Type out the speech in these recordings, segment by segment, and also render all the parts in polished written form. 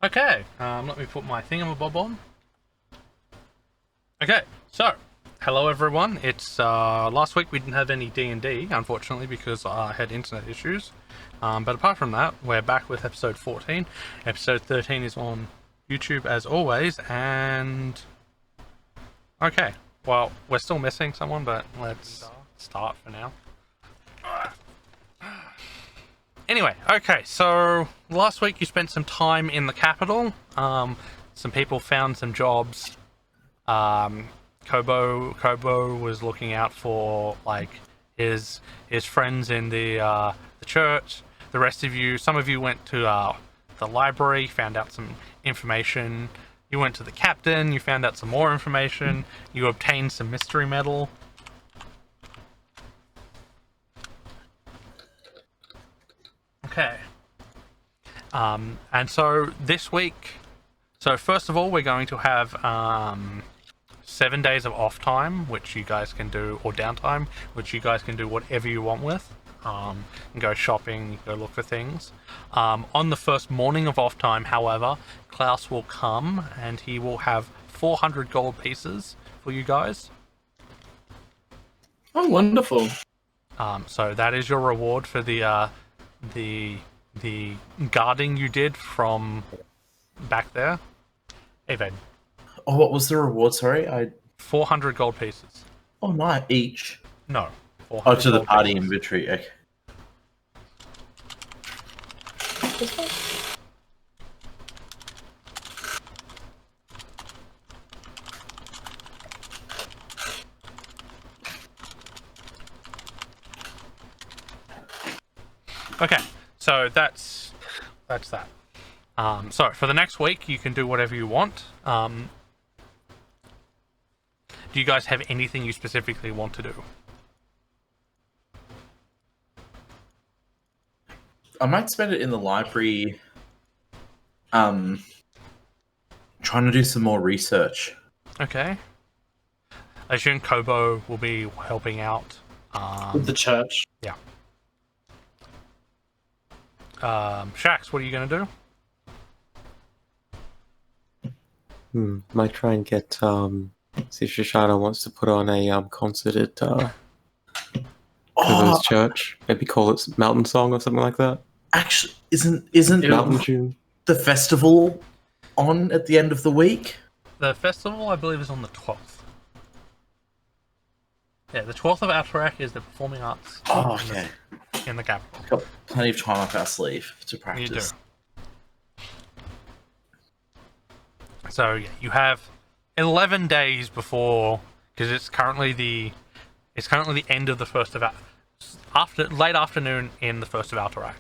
Okay, let me put my thingamabob on. Okay, so hello everyone. It's last week we didn't have any D&D, unfortunately, because I had internet issues. But apart from that, we're back with episode 14. Episode 13 is on YouTube as always, and okay, well, we're still missing someone, but let's start for now. Anyway, okay, so last week you spent some time in the capital. Some people found some jobs. Kobo was looking out for like his friends in the church. The rest of you, some of you went to the library, found out some information. You went to the captain, you found out some more information. You obtained some mystery metal. Okay. And so this week, so first of all, we're going to have 7 days of off time, which you guys can do, or downtime, which you guys can do whatever you want with. And go shopping, go look for things. On the first morning of off time, however, Klaus will come and he will have 400 gold pieces for you guys. Oh, wonderful. So that is your reward for the guarding you did from back there. Even. Oh, what was the reward? Sorry, 400 gold pieces. Oh, nice. Each. No. Oh, to the party pieces. inventory. Okay. Okay, so that's that. So for the next week, you can do whatever you want. Do you guys have anything you specifically want to do? I might spend it in the library. Trying to do some more research. Okay. I assume Kobo will be helping out. With the church. Yeah. Shax, what are you going to do? Might try and get see if Shoshana wants to put on a concert at Kobo's church. Maybe call it Mountain Song or something like that. Actually, isn't Mountain Tune the festival on at the end of the week? The festival, I believe, is on the 12th. Yeah, the 12th of Alterac is the performing arts. Oh, okay. In the capital. Got plenty of time up our sleeve to practice. You do. So yeah, you have 11 days before, because it's currently the end of the first of late afternoon in the first of Alterac.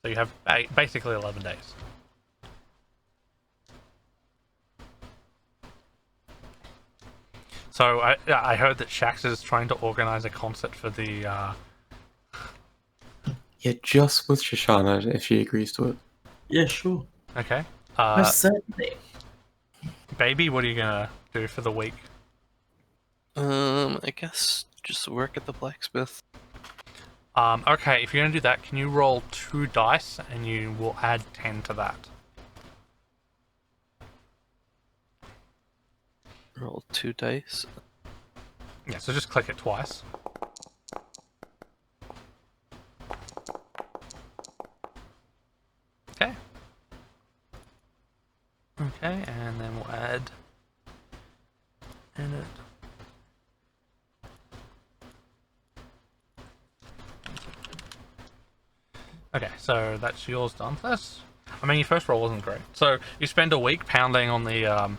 So you have basically 11 days. So I heard that Shax is trying to organize a concert for the. Yeah, just with Shoshana if she agrees to it. Yeah, sure. Okay. Certainly. Baby, what are you gonna do for the week? I guess just work at the blacksmith. Okay, if you're gonna do that, can you roll 2 dice and you will add 10 to that? Roll 2 dice. Yeah, so just click it twice. Okay. Okay, and then we'll add edit. Okay, so that's yours done first. I mean, your first roll wasn't great. So you spend a week pounding on the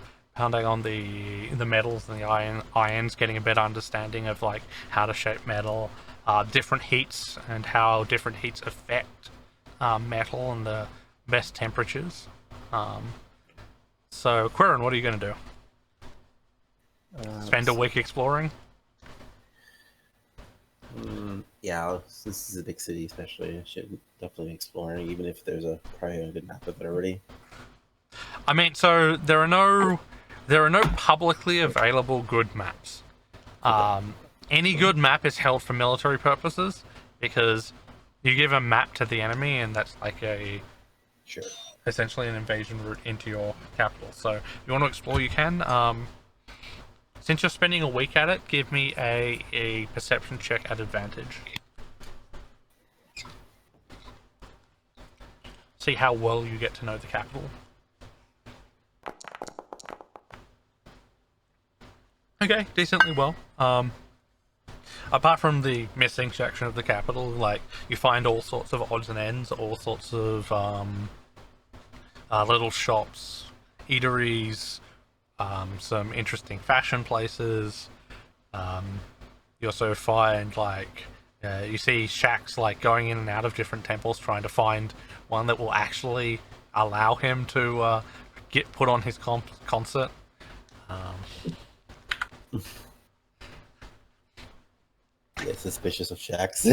metals and the irons, getting a better understanding of like how to shape metal, different heats and how different heats affect metal and the best temperatures. So Quirin, what are you going to do? Spend a week exploring? Yeah, this is a big city, especially. I should definitely be exploring, even if there's probably a good map of it already. I mean, so there are no publicly available good maps. Any good map is held for military purposes because you give a map to the enemy, and that's like a Sure. essentially an invasion route into your capital. So if you want to explore, you can. Since you're spending a week at it, give me a perception check at advantage. See how well you get to know the capital. Okay, decently well. Apart from the missing section of the capital, like, you find all sorts of odds and ends, all sorts of little shops, eateries, some interesting fashion places. You also find, like, you see shacks, like, going in and out of different temples, trying to find one that will actually allow him to get put on his concert. Yeah, suspicious of shacks.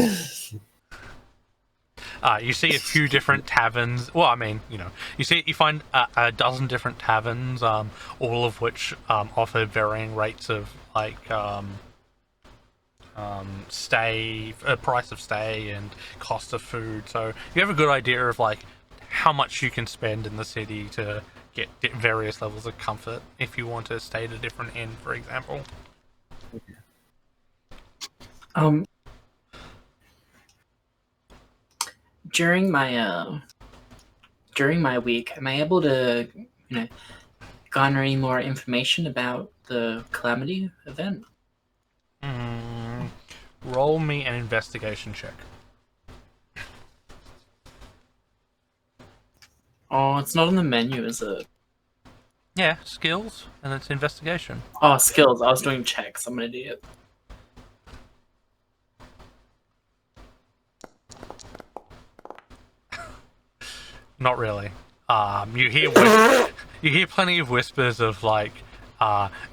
You see a few different taverns. Well, I mean, you find a dozen different taverns, all of which offer varying rates of, like, price of stay and cost of food. So you have a good idea of, like, how much you can spend in the city to get various levels of comfort if you want to stay at a different inn, for example. During my week, am I able to, garner any more information about the Calamity event? Roll me an investigation check. Oh, it's not on the menu, is it? Yeah, skills, and it's investigation. Oh, skills. I was doing checks. I'm an idiot. Not really. You hear plenty of whispers of, like,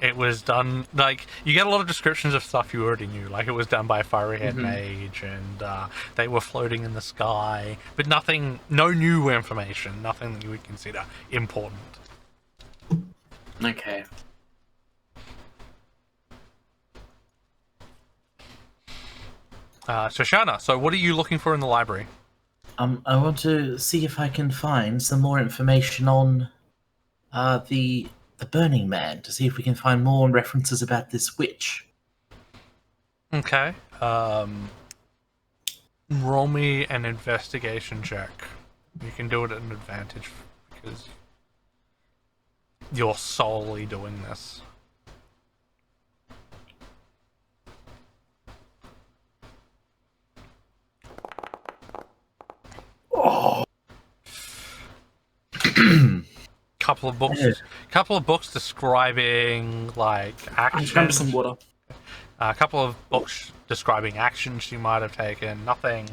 it was done, like, you get a lot of descriptions of stuff you already knew, like it was done by a fiery-haired mage, and they were floating in the sky, but no new information, nothing that you would consider important. Okay. Shoshana, so what are you looking for in the library? I want to see if I can find some more information on the Burning Man, to see if we can find more references about this witch. Okay. Roll me an investigation check. You can do it at an advantage because you're solely doing this. Oh. Couple of books describing, like, I'm just going to some water. A couple of books describing actions you might have taken. Nothing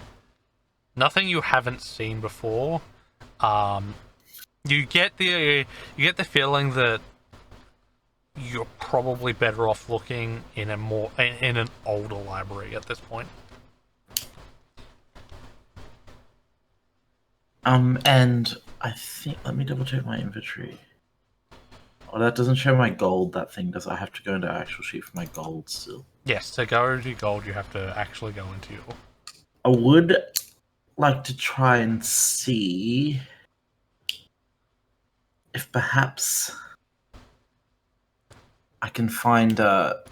you haven't seen before. You get the feeling that you're probably better off looking in an older library at this point. And I think, let me double check my inventory. Oh, that doesn't show my gold, that thing does. I have to go into actual sheet for my gold still. Yes, to go into gold, you have to actually go into your... I would like to try and see if perhaps I can find a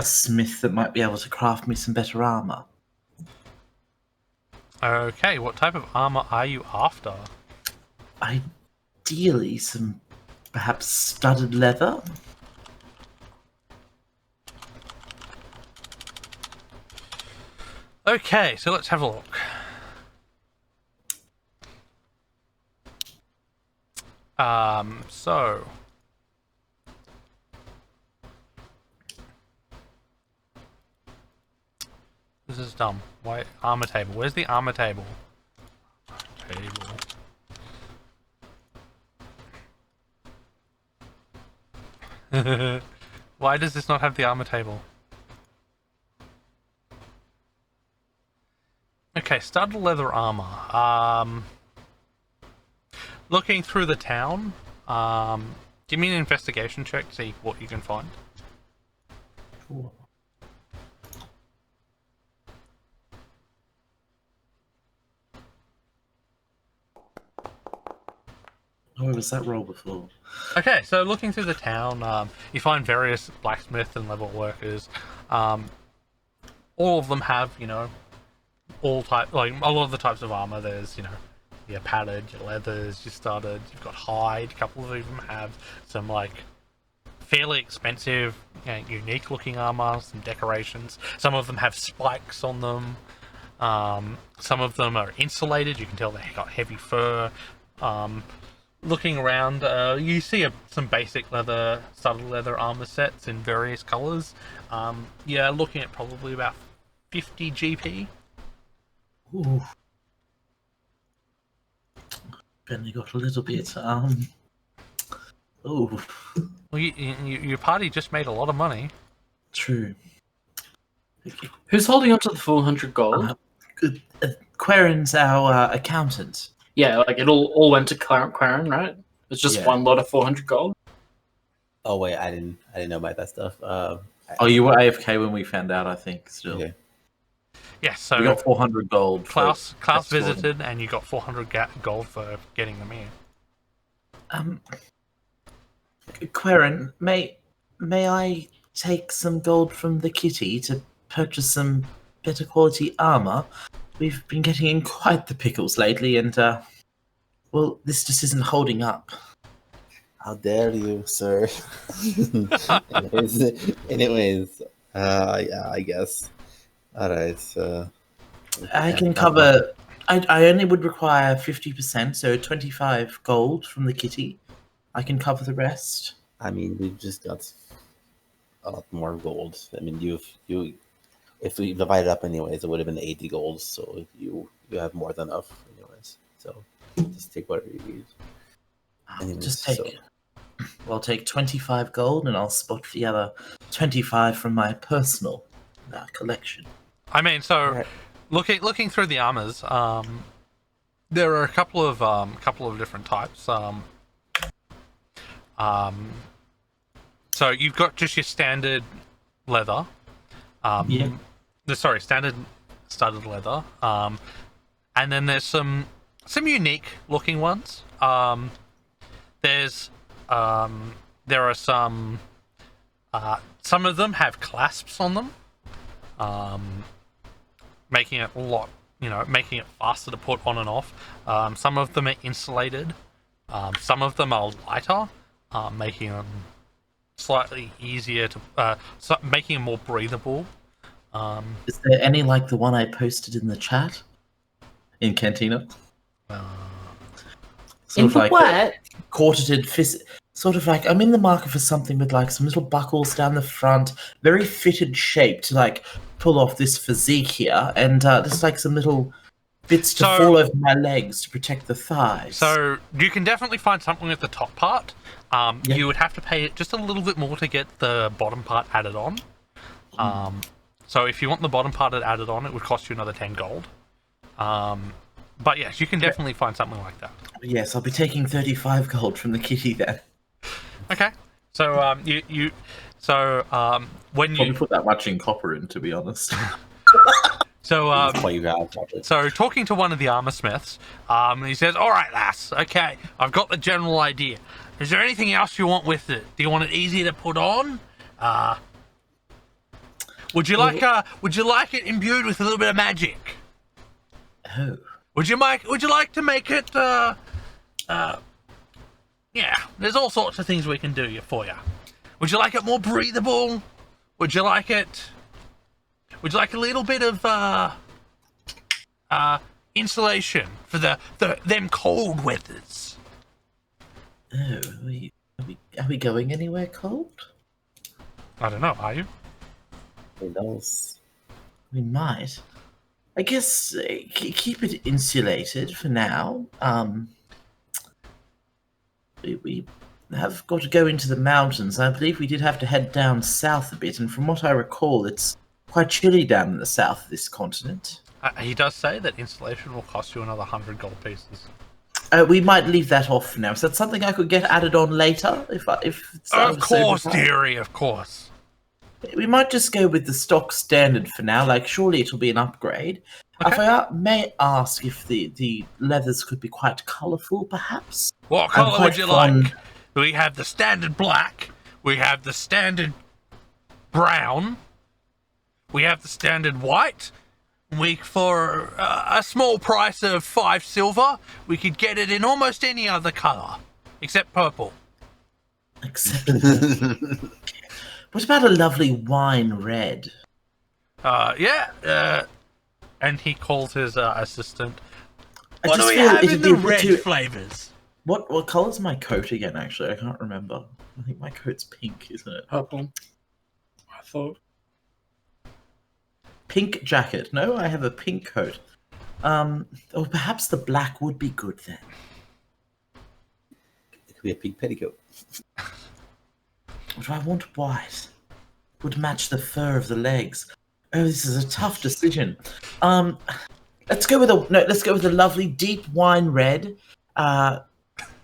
smith that might be able to craft me some better armor. Okay, what type of armor are you after? Ideally, some perhaps studded leather. Okay, so let's have a look. So this is dumb. Why armor table? Where's the armor table? Why does this not have the armor table? Okay, studded leather armor. Looking through the town, give me an investigation check to see what you can find. Cool. Where was that roll before? Okay, so looking through the town, you find various blacksmith and level workers. All of them have, all type, like a lot of the types of armor. There's, your padded, your leathers, your studded. You've got hide. A couple of them have some like fairly expensive, unique looking armor, some decorations. Some of them have spikes on them. Some of them are insulated. You can tell they got heavy fur. Looking around, you see some basic leather, studded leather armor sets in various colors. Yeah, looking at probably about 50 GP. Ooh. Bentley got a little bit. Ooh. Well, your party just made a lot of money. True. Who's holding on to the 400 gold? Quarren's our accountant. Yeah, like it all went to Quarren, right? It's just one lot of 400 gold. Oh wait, I didn't know about that stuff. You were AFK when we found out, I think. Still. Okay. Yes, so we got 400 gold. Klaus visited, and you got 400 gold for getting them in. Quarren, may I take some gold from the kitty to purchase some better quality armor? We've been getting in quite the pickles lately, and well, this just isn't holding up. How dare you, sir? anyways, yeah, I guess. All right. I can cover. I only would require 50%, so 25 gold from the kitty. I can cover the rest. I mean, we've just got a lot more gold. I mean, you. If we divide it up anyways, it would have been 80 gold. So you have more than enough anyways. So just take whatever you need. Anyways, I'll take 25 gold, and I'll spot the other 25 from my personal collection. I mean, so looking through the armors, there are a couple of different types. So you've got just your standard leather. Standard studded leather. And then there's some unique looking ones. There are some of them have clasps on them, making it making it faster to put on and off. Some of them are insulated. Some of them are lighter, making them slightly easier to, making them more breathable. Is there any like the one I posted in the chat in Cantina? In the what? Quartered sort of like I'm in the market for something with like some little buckles down the front, very fitted shape to like pull off this physique here, and just like some little bits to fall over my legs to protect the thighs. So you can definitely find something with the top part. You would have to pay just a little bit more to get the bottom part added on. So if you want the bottom part added on, it would cost you another 10 gold. But yes, you can definitely find something like that. Yes, I'll be taking 35 gold from the kitty then. Okay. So when you probably put that much in copper in, to be honest. So talking to one of the armor smiths, he says, "All right, lass. Okay, I've got the general idea. Is there anything else you want with it? Do you want it easier to put on? Would you like it imbued with a little bit of magic? Oh. Would you like to make it yeah, there's all sorts of things we can do for you. Would you like it more breathable? Would you like a little bit of insulation for them cold weathers?" Oh, are we going anywhere cold? I don't know. Are you? Who knows? We might. I guess keep it insulated for now. We have got to go into the mountains. I believe we did have to head down south a bit, and from what I recall, it's quite chilly down in the south of this continent. He does say that insulation will cost you another 100 gold pieces. We might leave that off for now. Is that something I could get added on later? If Of course, dearie, of course. We might just go with the stock standard for now. Like, surely it'll be an upgrade. Okay. If I may ask if the leathers could be quite colourful, perhaps? What I'm colour quite would you fond- like? We have the standard black. We have the standard brown. We have the standard white. For a small price of 5 silver, we could get it in almost any other colour, except purple. Except what about a lovely wine red? And he calls his assistant. I What do just we feel have it'd in be the a bit red too- flavours? What colour's my coat again, actually? I can't remember. I think my coat's pink, isn't it? Purple. I thought. Pink jacket. No, I have a pink coat. Or perhaps the black would be good then. It could be a pink petticoat. Or do I want white? Would match the fur of the legs. Oh, this is a tough decision. Let's go with a lovely deep wine red.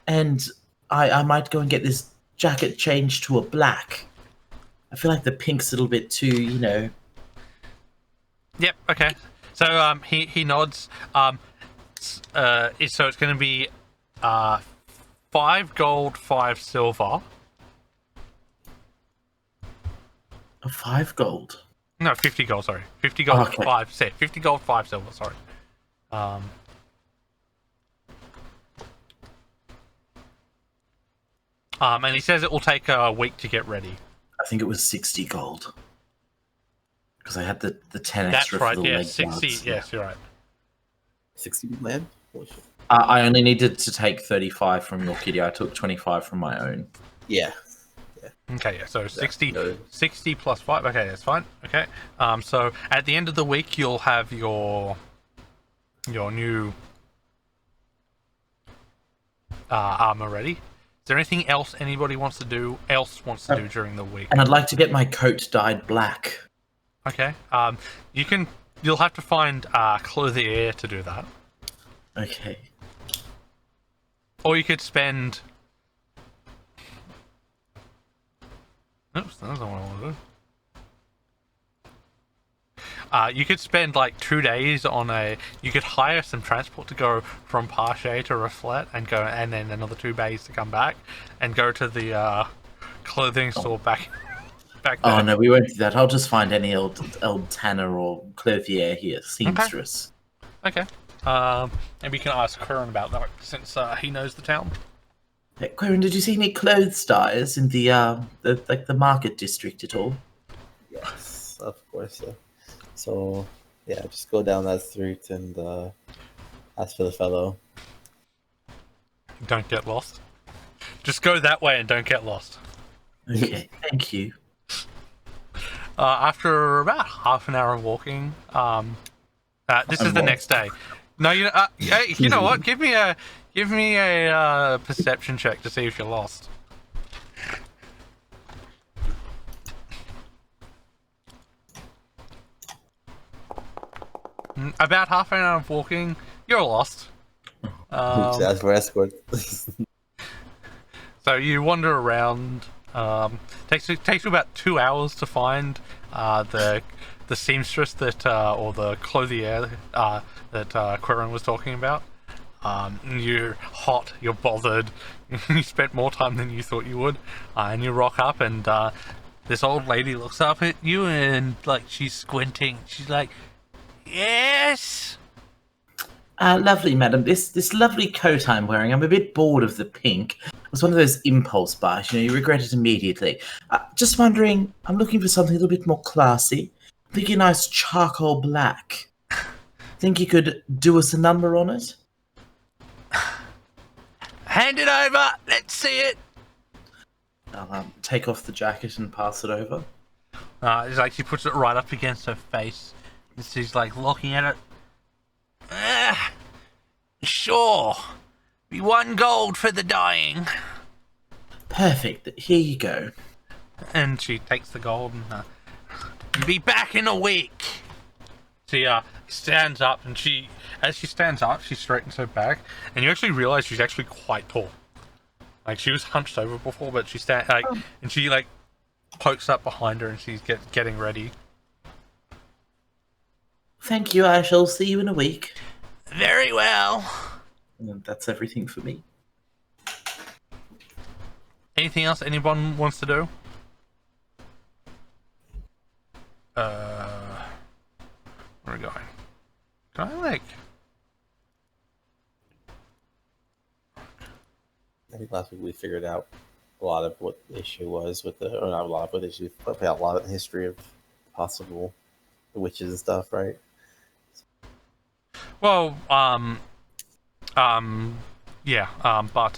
And I might go and get this jacket changed to a black. I feel like the pink's a little bit too, Yep. Okay. So he nods. So it's going to be 5 gold, 5 silver. 5 gold. No, 50 gold. Sorry, 50 gold, Okay. 5. Said 50 gold, 5 silver. Sorry. And he says it will take a week to get ready. I think it was 60 gold. Because I had the 10 That's extra right. for the Yeah, leg 60. guards. Yes, you're right. 60 land? Holy shit. I only needed to take 35 from your kitty. I took 25 from my own. Yeah. Okay, yeah. So 60, no. 60 plus 5. Okay, that's fine. Okay. So at the end of the week, you'll have your new armor ready. Is there anything else anybody wants to do during the week? And I'd like to get my coat dyed black. Okay. You'll have to find Clothier to do that. Okay. Or you could spend. Oops, that's not what I want to do. You could spend like 2 days on a. You could hire some transport to go from Parche to Reflet and then another 2 days to come back, and go to the clothing store back there. Oh no, we won't do that. I'll just find any old tanner or clothier here, seamstress. Okay. Maybe you can ask Curran about that since he knows the town. Hey, Quirin, did you see any clothes dyers in the market district at all? Yes, of course. Yeah. So, yeah, just go down that street and ask for the fellow. Don't get lost. Just go that way and don't get lost. Okay, thank you. After about half an hour of walking, this is the next day. No, hey, you know what? Give me a perception check to see if you're lost. About half an hour of walking, you're lost. Ask for escort. So you wander around. Takes you about 2 hours to find the seamstress that or the clothier that Quirin was talking about. You're hot. You're bothered. You spent more time than you thought you would, and you rock up, and this old lady looks up at you, and like she's squinting. She's like, "Yes." Lovely, madam. This lovely coat I'm wearing, I'm a bit bored of the pink. It was one of those impulse buys, you regret it immediately. Just wondering, I'm looking for something a little bit more classy. I'm thinking a nice charcoal black. Think you could do us a number on it? Hand it over. Let's see it. I'll take off the jacket and pass it over. It's like she puts it right up against her face, and she's like looking at it. Sure. Be 1 gold for the dyeing. Perfect. Here you go. And she takes the gold and be back in a week. She stands up, and as she stands up, she straightens her back, and you actually realize she's actually quite tall. Like, she was hunched over before, but she and she pokes up behind her and she's getting ready. Thank you. I shall see you in a week. Very well. And that's everything for me. Anything else anyone wants to do? Where are we going? Can I like? I think last week we figured out a lot of what the issue was with or not a lot of what the issue, but a lot of the history of possible witches and stuff, right? Well, yeah, but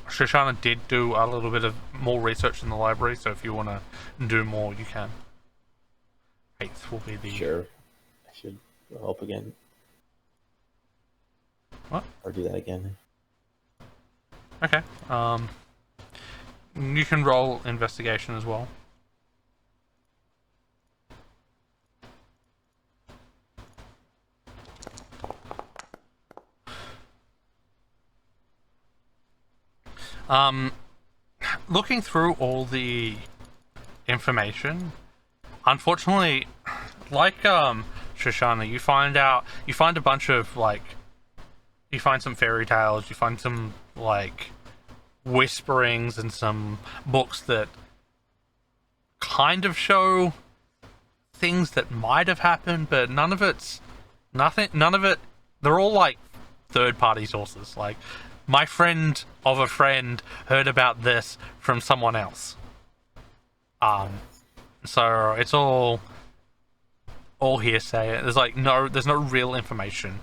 Shoshana did do a little bit of more research in the library, so if you want to do more, you can. 8th will be the... Sure. I should help again. What? Or do that again. Okay, you can roll investigation as well. Looking through all the information, unfortunately, like Shoshana, you find a bunch of you find some fairy tales, you find some whisperings and some books that kind of show things that might have happened, but none of it, they're all third-party sources. My friend of a friend heard about this from someone else. So it's all hearsay. There's no real information.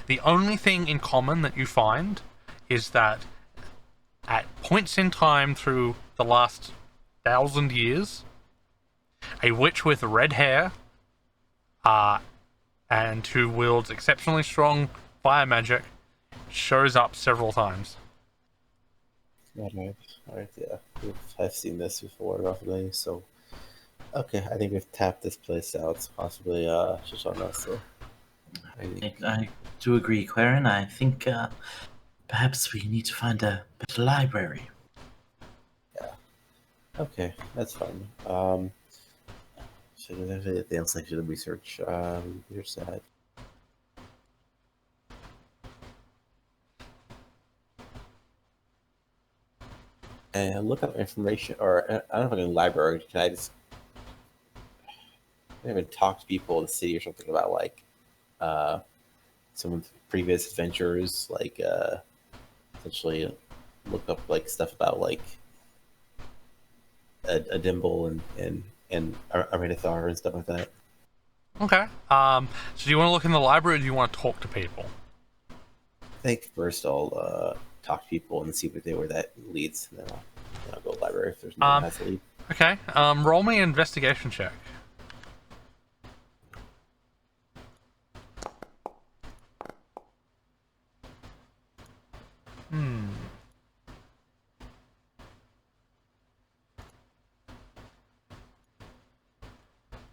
The only thing in common that you find is that at points in time through the last 1,000 years, a witch with red hair, and who wields exceptionally strong fire magic, shows up several times. Alright, yeah. I've seen this before, roughly, so... Okay, I think we've tapped this place out, possibly Shoshana, so... I do agree, Claren. I think perhaps we need to find a better library. Yeah. Okay, that's fine. So there's the advanced section of research. Your side. And look up information, or I don't know if I can library. Can I just maybe talk to people in the city or something about some of the previous adventures, essentially look up stuff about a Dimble and Aranithar and stuff like that. Okay. So do you want to look in the library, or do you want to talk to people? I think first I'll talk to people and see where that leads, and then I'll go to the library if there's no one has to lead. Okay. Roll me an investigation check.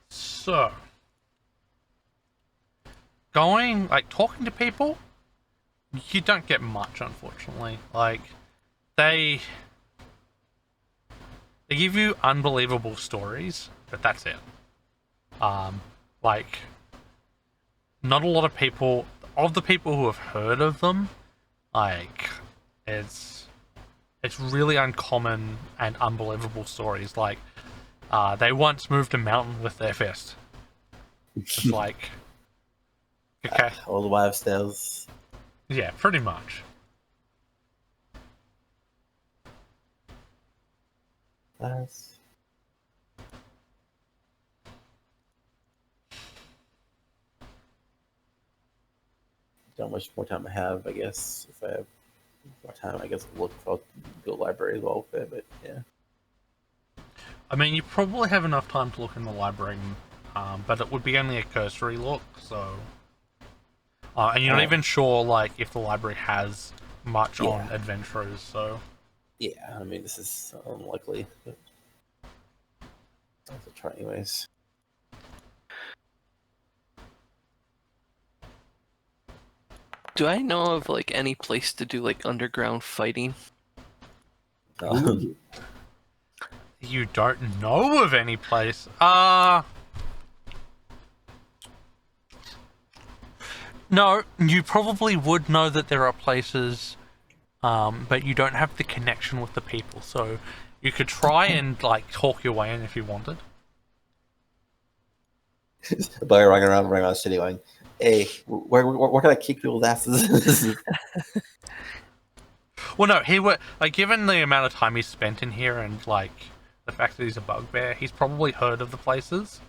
So, talking to people, you don't get much, unfortunately. They give you unbelievable stories, but that's it. Not a lot of people, of the people who have heard of them, it's really uncommon and unbelievable stories. They once moved a mountain with their fist. It's okay. All the wives' tales. Yeah, pretty much. That's... How much more time I have, I guess. If I have more time, I guess I'll go to the library as well with it, but yeah. I mean, you probably have enough time to look in the library, but it would be only a cursory look, so... and you're not even sure, if the library has much on adventurers, so... Yeah, I mean, this is unlikely, but... I'll have to try anyways. Do I know of any place to do underground fighting? You don't know of any place. No, you probably would know that there are places, but you don't have the connection with the people. So you could try and like talk your way in if you wanted. Boy running around the city going, "Hey, where can I kick people's asses?" Well, no, he would like given the amount of time he's spent in here and like the fact that he's a bugbear, he's probably heard of the places,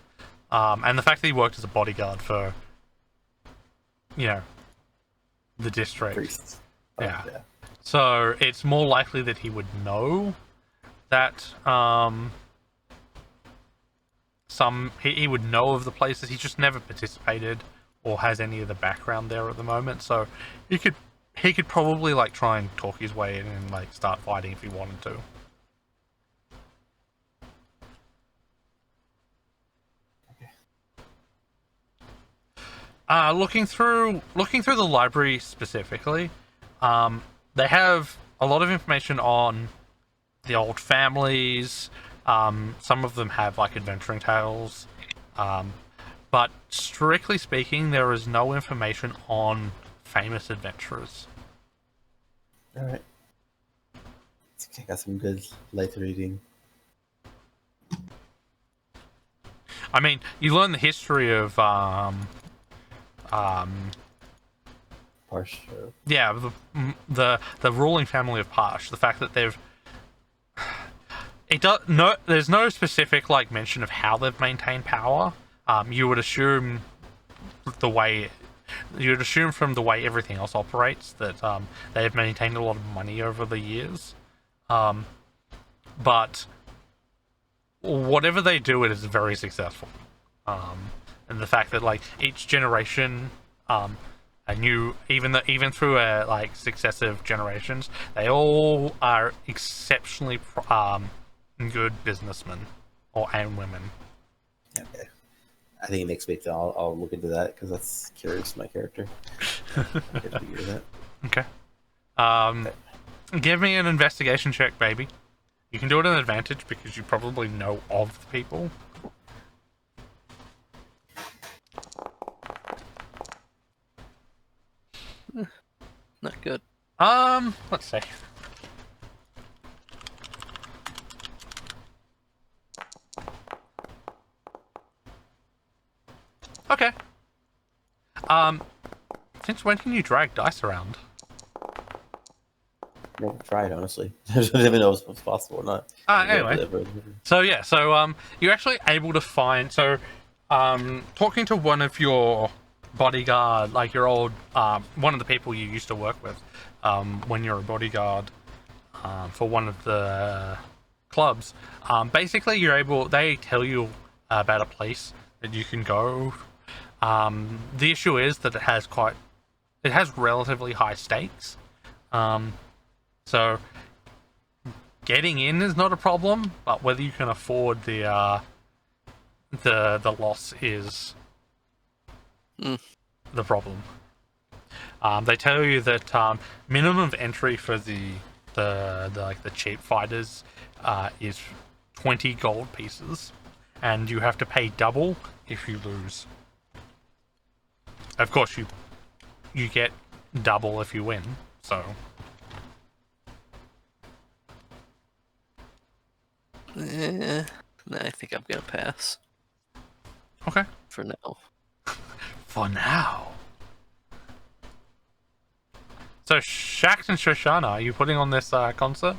and the fact that he worked as a bodyguard for, the district. Priests. Yeah. So it's more likely that he would know that he would know of the places. He's just never participated or has any of the background there at the moment. So he could probably like try and talk his way in and like start fighting if he wanted to. Looking through the library specifically, they have a lot of information on the old families. Some of them have like adventuring tales, but strictly speaking, there is no information on famous adventurers. All right. I got some good light reading. I mean, you learn the history of Parsh. yeah, the ruling family of Parsh. The fact that there's no specific like mention of how they've maintained power. You would assume from the way everything else operates that they have maintained a lot of money over the years. But whatever they do, it is very successful. And the fact that like each generation, even through like successive generations, they all are exceptionally good businessmen and women. Okay. I think next week I'll look into that because that's curious to my character. I get to figure that. Okay. Give me an investigation check, baby. You can do it an advantage because you probably know of the people. Not good. Let's see. Okay. Since when can you drag dice around? Never tried, honestly. I don't even know if it's possible or not. Anyway. So yeah, you're actually able to find. Talking to one of your bodyguard, like your old, one of the people you used to work with, when you're a bodyguard, for one of the clubs. Basically, they tell you about a place that you can go. The issue is that it has relatively high stakes. So getting in is not a problem, but whether you can afford the loss is the problem. They tell you that minimum entry for the cheap fighters is 20 gold pieces, and you have to pay double if you lose. Of course, you get double if you win. So. I think I'm gonna pass. Okay. For now. For now. So, Shax and Shoshana, are you putting on this concert?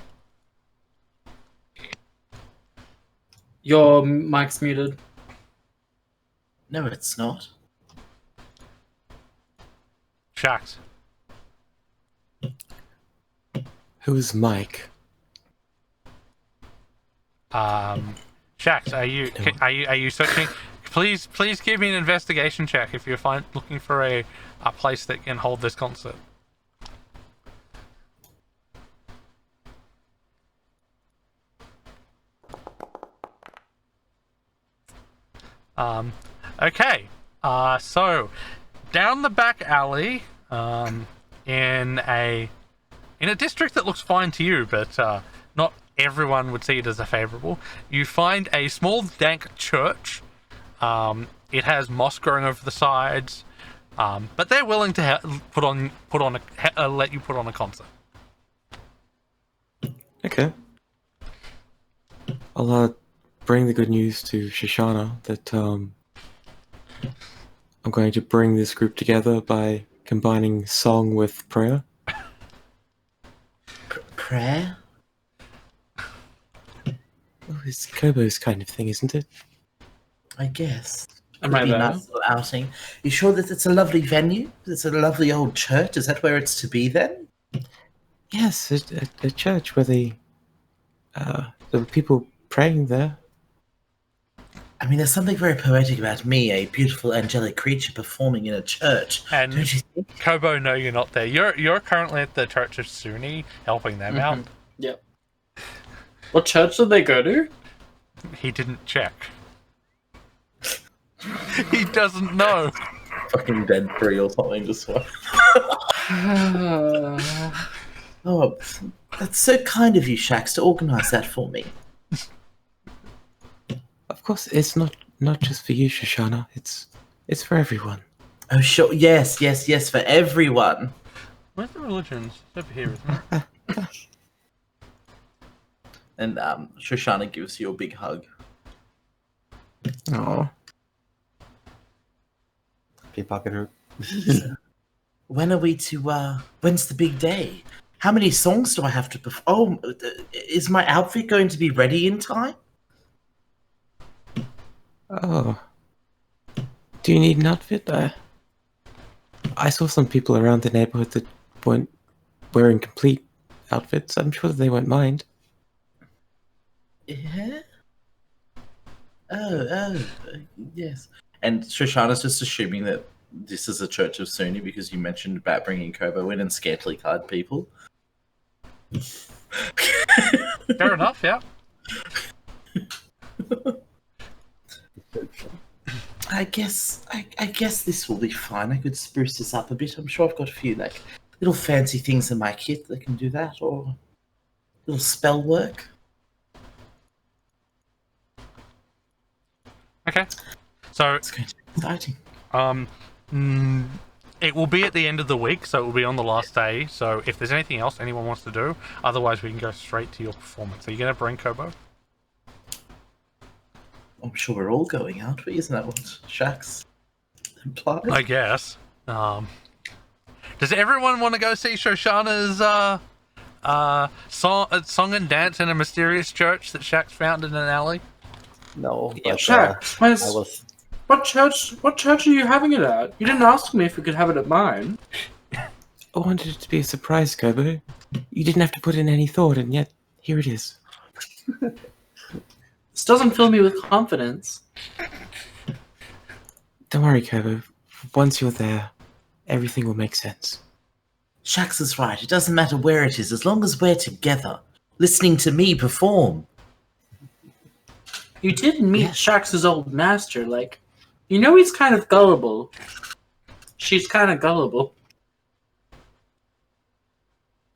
Your mic's muted. No, it's not. Shax. Who's Mike? Shax, are you searching? Please give me an investigation check if you're looking for a place that can hold this concert. Okay. So down the back alley, in a district that looks fine to you, but not everyone would see it as a favorable. You find a small dank church. It has moss growing over the sides, but they're willing to let you put on a concert. Okay. I'll bring the good news to Shoshana that I'm going to bring this group together by combining song with prayer. Prayer? Oh, it's Kobo's kind of thing, isn't it? I guess. Am Would I be a there? nice little outing. You sure that it's a lovely venue? It's a lovely old church? Is that where it's to be then? Yes, a church where there were people praying there. I mean, there's something very poetic about me, a beautiful angelic creature performing in a church. And Don't you think? Kobo, no, you're not there. You're currently at the Church of Sunni, helping them out. Yep. What church did they go to? He didn't check. He doesn't know. Fucking Dead 3 or something, just what? Oh, that's so kind of you, Shax, to organise that for me. Of course, it's not just for you, Shoshana. It's for everyone. Oh, sure. Yes, for everyone. Where's the religions? It's over here, isn't it? And Shoshana gives you a big hug. Oh, Pickpocket her. When are we to, when's the big day? How many songs do I have to perform? Oh, is my outfit going to be ready in time? oh. Do you need an outfit? I saw some people around the neighborhood that weren't wearing complete outfits. I'm sure they won't mind. Yeah? Oh, yes. And Shoshana's just assuming that this is a Church of Sunni because you mentioned about bringing Kobo in and scantily clad people. Fair enough, yeah. I guess this will be fine. I could spruce this up a bit. I'm sure I've got a few like little fancy things in my kit that can do that, or little spell work. Okay. So, It's going to be exciting. it will be at the end of the week, so it will be on the last day. So, if there's anything else anyone wants to do, otherwise we can go straight to your performance. Are you going to bring Kobo? I'm sure we're all going, aren't we? Isn't that what Shax implies? I guess. Does everyone want to go see Shoshana's song and dance in a mysterious church that Shax found in an alley? No, Yeah, but Shax, I was. what church are you having it at? You didn't ask me if we could have it at mine. I wanted it to be a surprise, Kobo. You didn't have to put in any thought, and yet here it is. This doesn't fill me with confidence. Don't worry, Kobo. Once you're there, everything will make sense. Shax is right. It doesn't matter where it is, as long as we're together, listening to me perform. You did meet Shax's old master, like, you know he's kind of gullible. She's kind of gullible.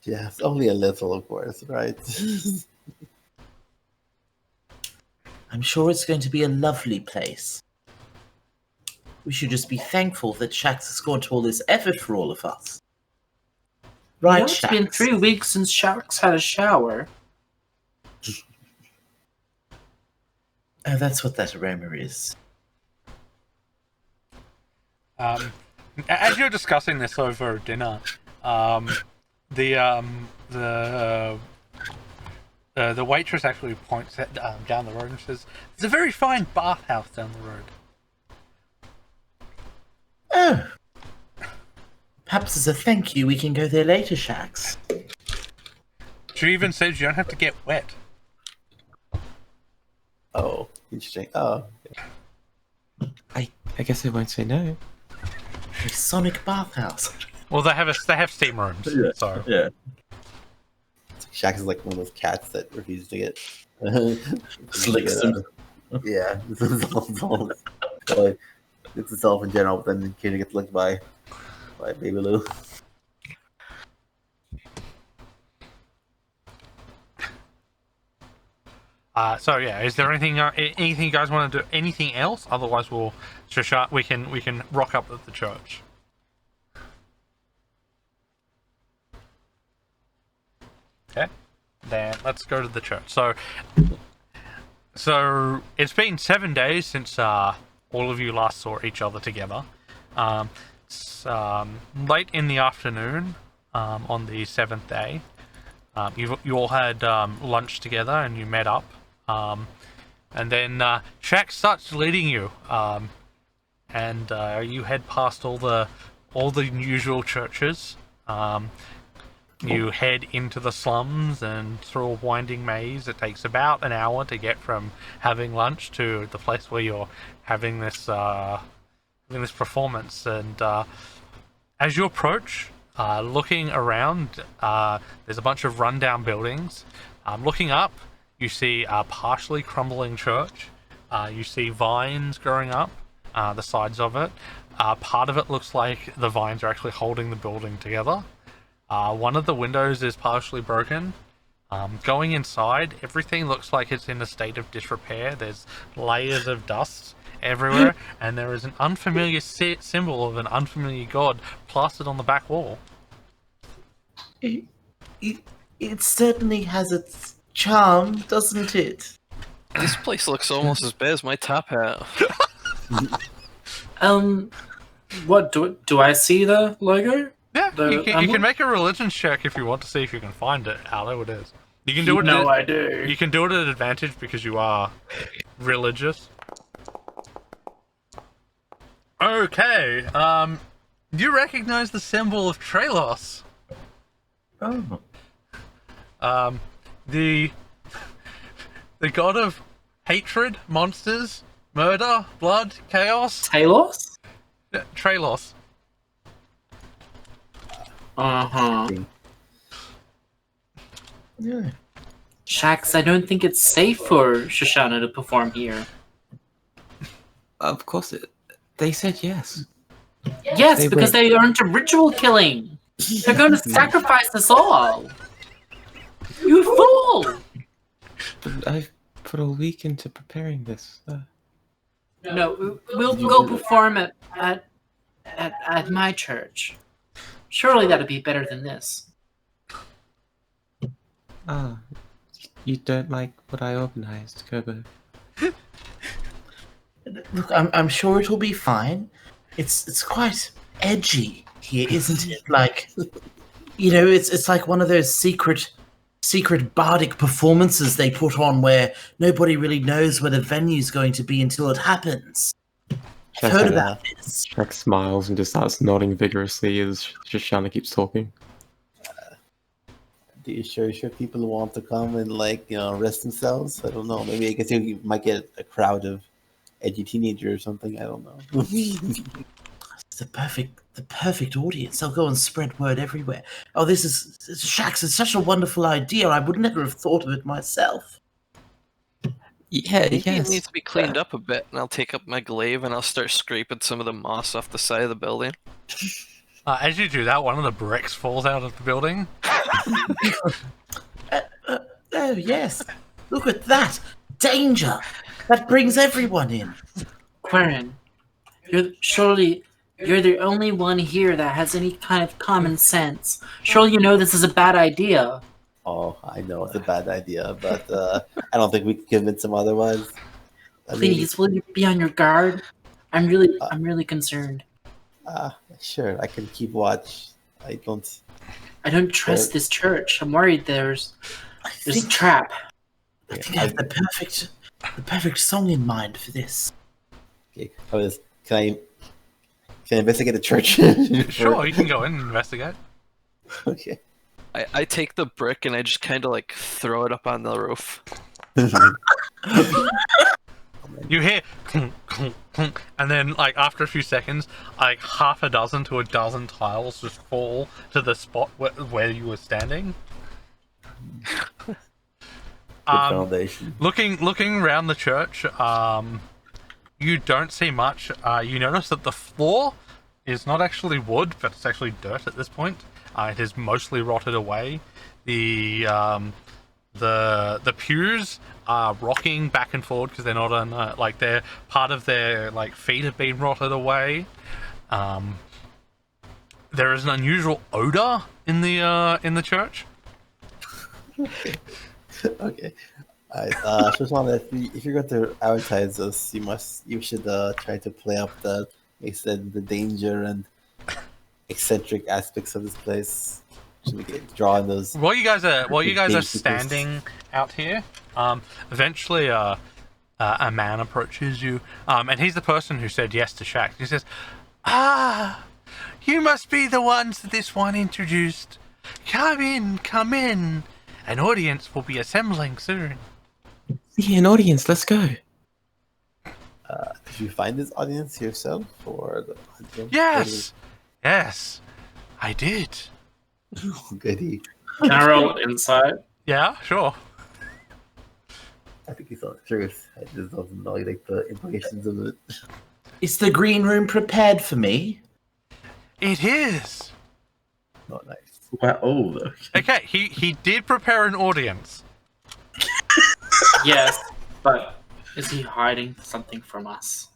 Yes, only a little, of course, right? I'm sure it's going to be a lovely place. We should just be thankful that Shax has gone to all this effort for all of us. Right, It's been Shax? 3 weeks since Shax had a shower. Oh, that's what that aroma is. As you're discussing this over dinner, the waitress actually points down the road and says, "There's a very fine bathhouse down the road." Oh. Perhaps as a thank you, we can go there later, Shax. She even says you don't have to get wet. Oh, interesting. Oh, I guess I won't say no. A sonic bathhouse. Well, they have steam rooms, so Yeah. Shax is like one of those cats that refuses to get. Slicks them. Yeah, this is all. It's itself in general, but then the kid gets licked by Baby Lou. So yeah, is there anything anything you guys want to do? Anything else? Otherwise, we can rock up at the church. Okay, then let's go to the church. So it's been 7 days since all of you last saw each other together. It's late in the afternoon on the 7th day. You all had lunch together and you met up. And then Shaq starts leading you, and you head past all the usual churches. You head into the slums and through a winding maze. It takes about an hour to get from having lunch to the place where you're having this performance. And as you approach, looking around, there's a bunch of rundown buildings. Looking up, you see a partially crumbling church. You see vines growing up the sides of it. Part of it looks like the vines are actually holding the building together. One of the windows is partially broken. Going inside, everything looks like it's in a state of disrepair. There's layers of dust everywhere, and there is an unfamiliar symbol of an unfamiliar god plastered on the back wall. It certainly has its charm, doesn't it? This place looks almost as bad as my top hat. What do I see the logo? Yeah, The you can emblem? make a religion check if you want to see if you can find it. How it is. You can do it. No, I do. You can do it at advantage because you are religious. Okay. You recognize the symbol of Trelos. Oh. The god of hatred, monsters, murder, blood, chaos. Talos? Trelos. Uh-huh. Yeah. Shax, I don't think it's safe for Shoshana to perform here. Of course, they said yes. Yes, They because they aren't a ritual killing. They're going to sacrifice us all. You fool! But I've put a week into preparing this. No, we'll go perform at my church. Surely that'll be better than this. You don't like what I organized, Kerbo? Look, I'm sure it'll be fine. It's quite edgy here, isn't it? Like, it's like one of those secret bardic performances they put on where nobody really knows where the venue's going to be until it happens. I've heard about this. Shrek smiles and just starts nodding vigorously as Shoshana keeps talking. Do you sure people want to come and rest themselves? I don't know. Maybe I guess you might get a crowd of edgy teenagers or something. I don't know. It's the perfect audience. They'll go and spread word everywhere. Oh, this is Shax. It's such a wonderful idea. I would never have thought of it myself. Yeah, Maybe yes. it needs to be cleaned up a bit, and I'll take up my glaive and I'll start scraping some of the moss off the side of the building. As you do that, one of the bricks falls out of the building. Oh, yes. Look at that. Danger. That brings everyone in. Querin, surely you're the only one here that has any kind of common sense. Surely you know this is a bad idea. Oh, I know it's a bad idea, but I don't think we can convince them otherwise. Please, will you be on your guard? I'm really concerned. Sure, I can keep watch. I don't trust this church. I'm worried there's a trap. I think I have the perfect song in mind for this. Okay, can I investigate the church? Sure, you can go in and investigate. Okay. I take the brick and I just kind of throw it up on the roof. You hear clunk, clunk, clunk, and then after a few seconds, half a dozen to a dozen tiles just fall to the spot where you were standing. Good foundation. Looking around the church, you don't see much. You notice that the floor is not actually wood, but it's actually dirt at this point. It is mostly rotted away. The The pews are rocking back and forward because they're not on like they're part of their like feet have been rotted away. There is an unusual odor in the church. Okay. Shoshana, if you're going to advertise us, you should try to play up the danger and eccentric aspects of this place. Should we draw on those? While you guys are gatekeepers? standing out here, eventually a man approaches you, and he's the person who said yes to Shax. He says, "Ah, you must be the ones that this one introduced. Come in, come in. An audience will be assembling soon." See an audience. Let's go. Did you find this audience yourself, or the hunting? Yes, yes, I did. Goody. Can I roll insight? Yeah, sure. I think he's telling the truth. I just don't know like the implications of it. Is the green room prepared for me? It is. Not nice. Well, oh, Okay, he did prepare an audience. Yes, but is he hiding something from us?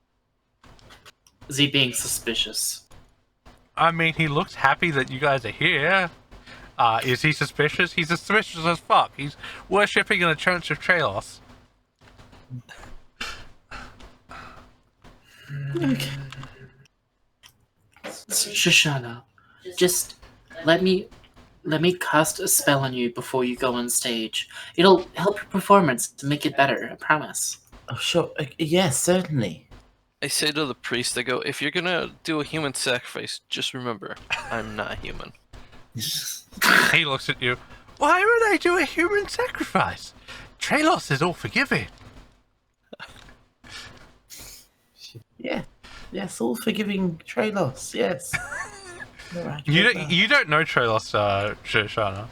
Is he being suspicious? I mean, he looks happy that you guys are here. Is he suspicious? He's suspicious as fuck. He's worshipping in a church of Tralos. Shoshana, just let me cast a spell on you before you go on stage. It'll help your performance to make it better, I promise. oh, sure. Yes, certainly. I say to the priest, I go, if you're gonna do a human sacrifice, just remember, I'm not human. He looks at you. Why would I do a human sacrifice? Tralos is all forgiving. Yeah. Yes, all forgiving Tralos. Yes. Alright, You don't know Tralos, Shoshana.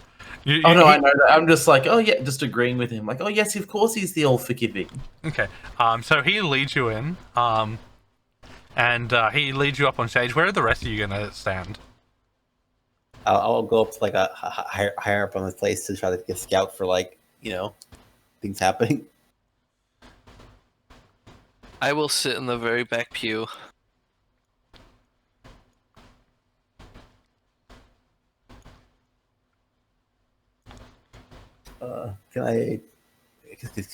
Oh no, I know that. I'm just like, oh yeah, just agreeing with him. Like, oh yes, of course he's the all forgiving. Okay. So he leads you in. And he leads you up on stage. Where are the rest of you gonna stand? I'll go up to like a higher up on the place to try to get scout for like things happening. I will sit in the very back pew. Can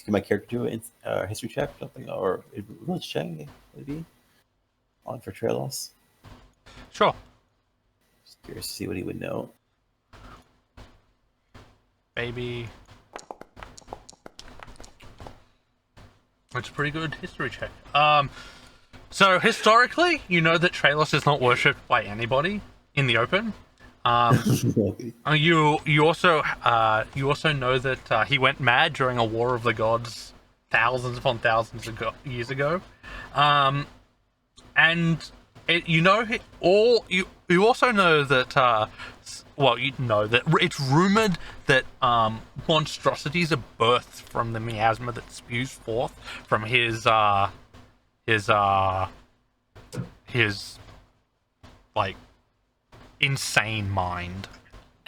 my character do a history check or something, or let's check maybe on for Tralos? Sure. Just curious to see what he would know. Baby. It's a pretty good history check. So historically, you know that Tralos is not worshipped by anybody in the open. You also know that he went mad during a war of the gods thousands upon thousands of years ago, and you also know that you know that it's rumored that monstrosities are birthed from the miasma that spews forth from his like insane mind.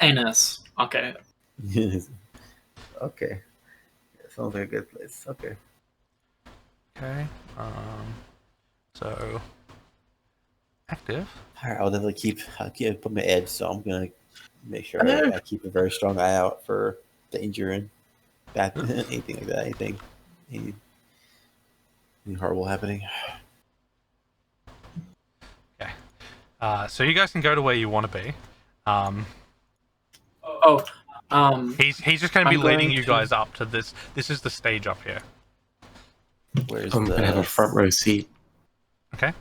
Anus. Okay. Okay. Sounds like a good place. Okay. Okay. So active. Alright, I'll definitely put my edge, so I'm gonna make sure Hello. I keep a very strong eye out for danger and bad anything like that. Anything horrible happening. Okay. So you guys can go to where you want to be. He's just going to be I'm leading going you to- guys up to this. This is the stage up here. Where's I'm gonna have a front row seat. Okay.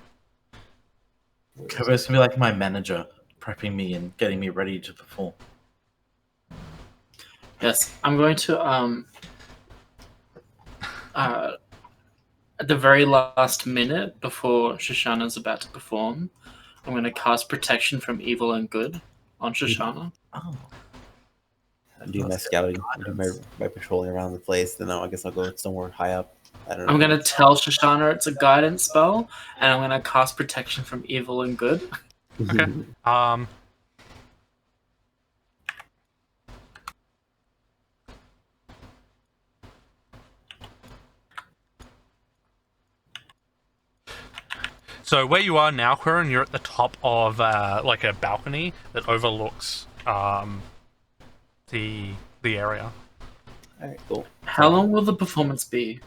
Kobo's gonna be like my manager, prepping me and getting me ready to perform. Yes, I'm going to at the very last minute before Shoshana's about to perform, I'm going to cast protection from evil and good on Shoshana. Oh. I'm doing my scouting, I'm doing my patrolling around the place, then I guess I'll go somewhere high up. I don't know. I'm going to tell Shoshana it's a guidance spell, and I'm going to cast protection from evil and good. Okay. So where you are now, Quirin, you're at the top of like a balcony that overlooks the area. All right, cool. How long will the performance be?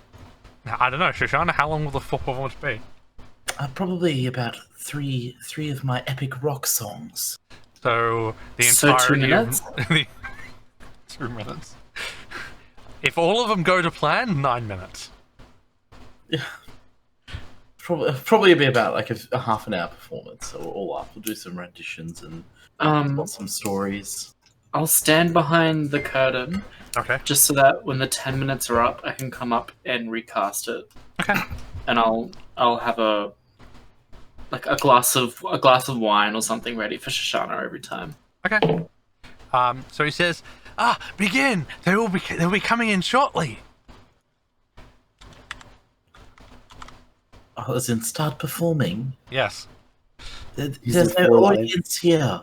Now, I don't know, Shoshana, how long will the full performance be? Probably about three of my epic rock songs. So the So 2 entirety minutes? of 2 minutes. If all of them go to plan, 9 minutes. Probably be about like a half an hour performance. So all up, we'll do some renditions and some stories. I'll stand behind the curtain Okay. just so that when the 10 minutes are up, I can come up and recast it. Okay. And I'll have a glass of wine or something ready for Shoshana every time. Okay. So he says, begin! They'll be coming in shortly. Oh, as in start performing. Yes. There's no audience here.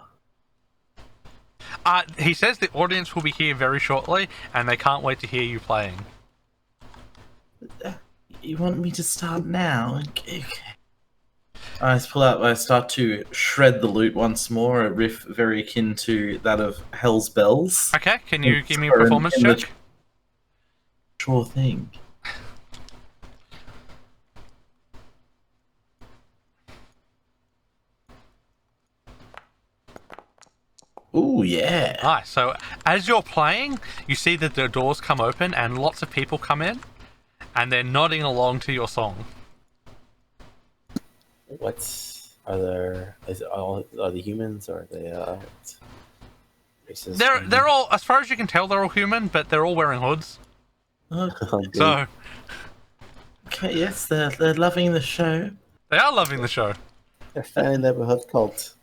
He says the audience will be here very shortly, and they can't wait to hear you playing. You want me to start now? Okay. I start to shred the lute once more, a riff very akin to that of Hell's Bells. Okay, can you give me a performance check? Sure thing. Ooh, yeah. Nice. So as you're playing, you see that the doors come open and lots of people come in, and they're nodding along to your song. Are the humans or are they races? They're all, as far as you can tell, they're all human, but they're all wearing hoods. So Okay, yes, they're loving the show. they are loving the show. They're finding neighborhood cult.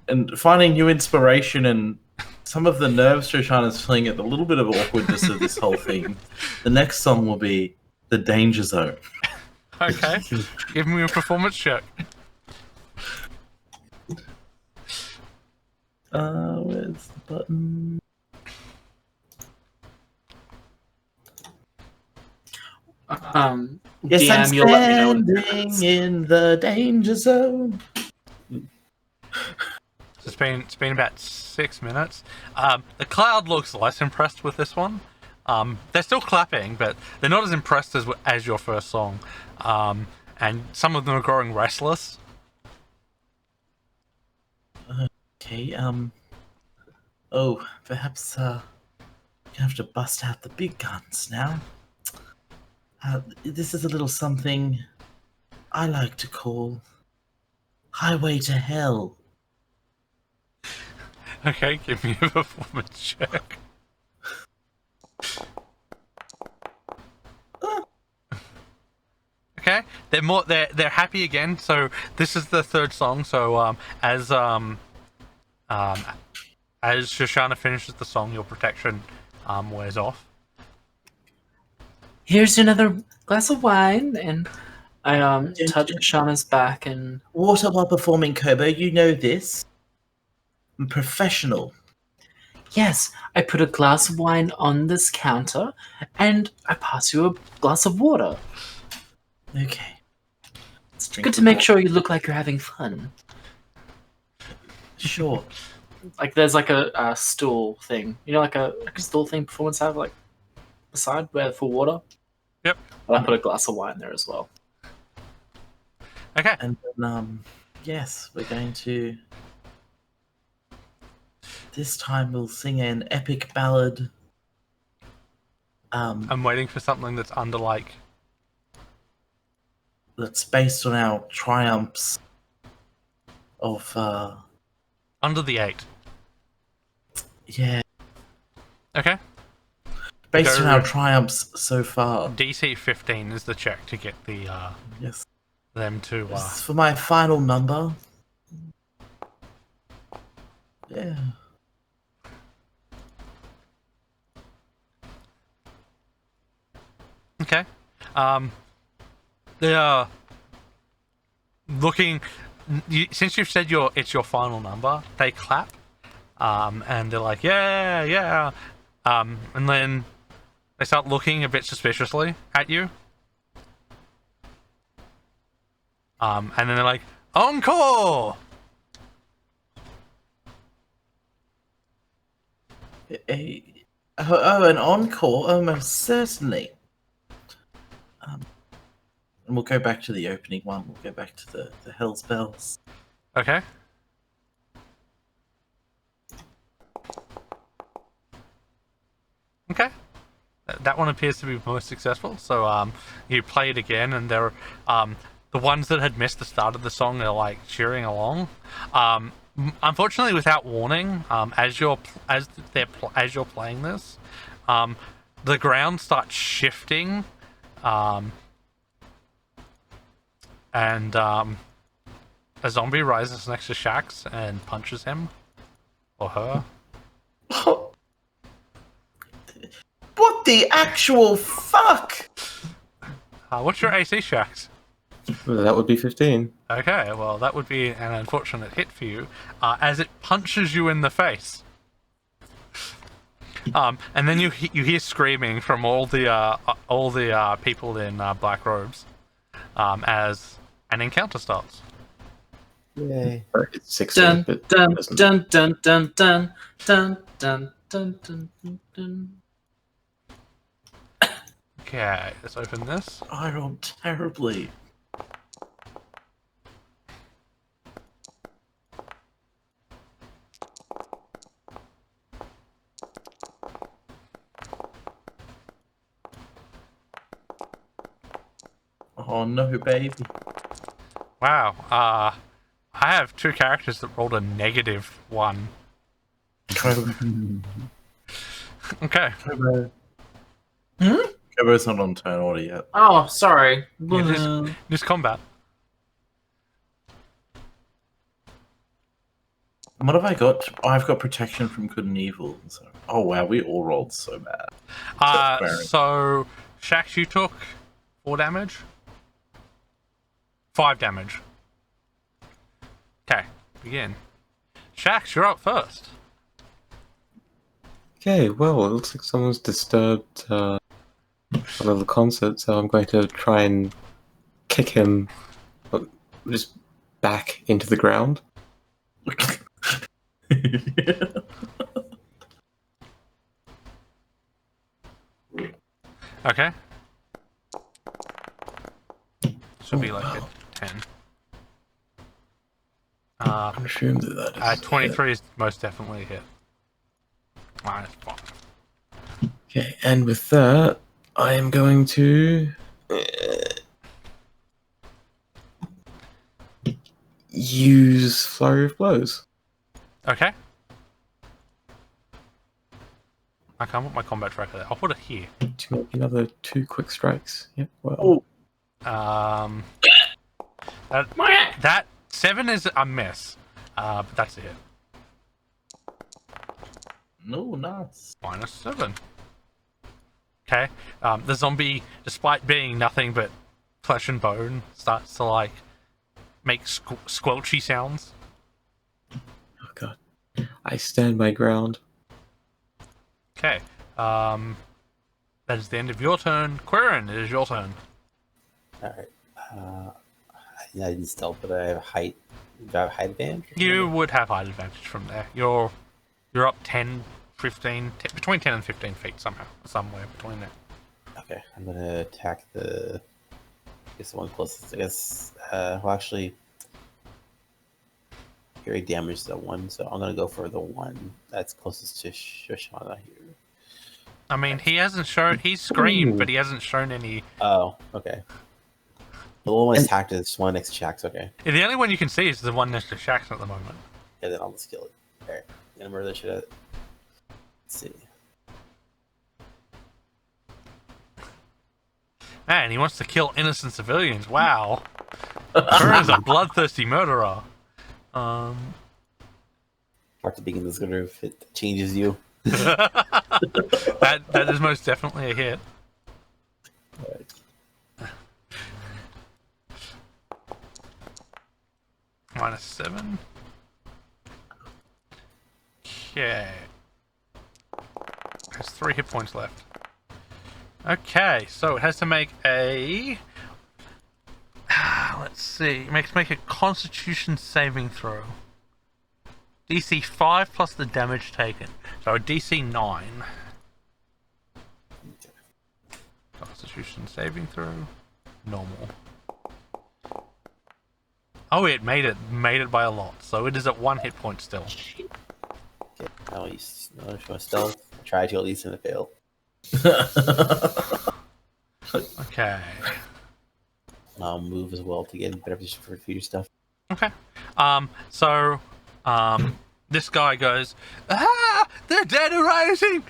And finding new inspiration and some of the nerves Shoshana's feeling at the little bit of awkwardness of this whole thing. The next song will be The Danger Zone. Okay, give me a performance check. Where's the button? Yes, DM, I'm you'll let me know when it standing happens. in the danger zone. It's been about 6 minutes. The crowd looks less impressed with this one. They're still clapping, but they're not as impressed as your first song. And some of them are growing restless. Okay, oh, perhaps, we're gonna have to bust out the big guns now. This is a little something I like to call Highway to Hell. Okay, give me a performance check. Okay, they're happy again. So this is the third song. So as Shoshana finishes the song, your protection wears off. Here's another glass of wine, and I touch Shoshana's back and Water while performing, Kobo, you know this. I'm professional. yes, I put a glass of wine on this counter, and I pass you a glass of water. Okay. Let's drink Good to the make water. sure you look like you're having fun. Sure. Like there's like a stool thing, you know, like a stool thing performance have like beside where for water. Yep. And I put a glass of wine there as well. Okay. And then, yes, we're going to... This time we'll sing an epic ballad. I'm waiting for something that's under like. That's based on our triumphs of, Under the 8. yeah, Okay. based Go- on our triumphs so far. DC 15 is the check to get the Yes. them to. This is for my final number. Yeah. Okay. They are looking. Since you've said it's your final number, they clap, and they're like, yeah, yeah, and then they start looking a bit suspiciously at you. And then they're like, encore! An encore? Oh, most certainly. And we'll go back to the opening one. We'll go back to the Hell's Bells. Okay. Okay. That one appears to be most successful. So you play it again, and they're the ones that had missed the start of the song are like cheering along. Unfortunately, without warning, as you're playing this, the ground starts shifting, and a zombie rises next to Shax and punches him or her. What the actual fuck? What's your AC, Shax? Well, that would be 15. Okay, well, that would be an unfortunate hit for you, as it punches you in the face. And then you hear screaming from all the people in black robes, as an encounter starts. Yay. It's 16, Dun but dun doesn't- dun dun dun dun dun dun dun dun dun. Okay, let's open this. I rolled terribly. Oh no, baby. Wow. I have two characters that rolled a -1. Okay. Kobo's not on turn order yet. Oh, sorry. Just combat. And what have I got? Oh, I've got protection from good and evil. So. Oh wow, we all rolled so bad. So Shax, you took 4 damage. 5 damage. Okay, begin. Shax, you're up first. Okay, well, it looks like someone's disturbed a little concert, so I'm going to try and kick him just back into the ground. Okay. Should be like a 10. I'm assuming that is 23 is most definitely a hit. -5. Okay, and with that, I am going to use Flurry of Blows. Okay. I can't put my combat tracker there. I'll put it here. To make another 2 quick strikes. Yep, well. That 7 is a miss. But that's a hit. No, nuts. -7. Okay. The zombie, despite being nothing but flesh and bone, starts to like make squelchy sounds. Oh god. I stand my ground. Okay. That is the end of your turn. Quirin, it is your turn. Alright. I didn't stealth, but I have height. Do I have height advantage? You would have height advantage from there. You're up 10, 15, between 10 and 15 feet somehow. Somewhere between there. Okay, I'm gonna attack the. I guess the one closest. I guess. Well, actually, very damaged that one, so I'm gonna go for the one that's closest to Shoshana here. I mean, he hasn't shown. He's screamed, but he hasn't shown any. Oh, okay. The little one attacked is one next to Shax. Okay, The only one you can see is the one next to Shax at the moment. yeah, then I'll just kill it. Alright, gonna murder that shit out. Let's see. Man, he wants to kill innocent civilians. Wow. Quirin's a bloodthirsty murderer. Hard to begin this groove. It changes you. That is most definitely a hit. Alright. -7. Okay. Has 3 hit points left. Okay, so it has to make a. Let's see. Make a Constitution saving throw. DC 5 plus the damage taken. So a DC 9. Constitution saving throw. Normal. Oh, it made it. Made it by a lot. So it is at 1 hit point still. Okay, now he's show stealth. Try to at least in a fail. Okay. And I'll move as well to get in better position for future stuff. Okay. This guy goes, "Ah! The dead are rising!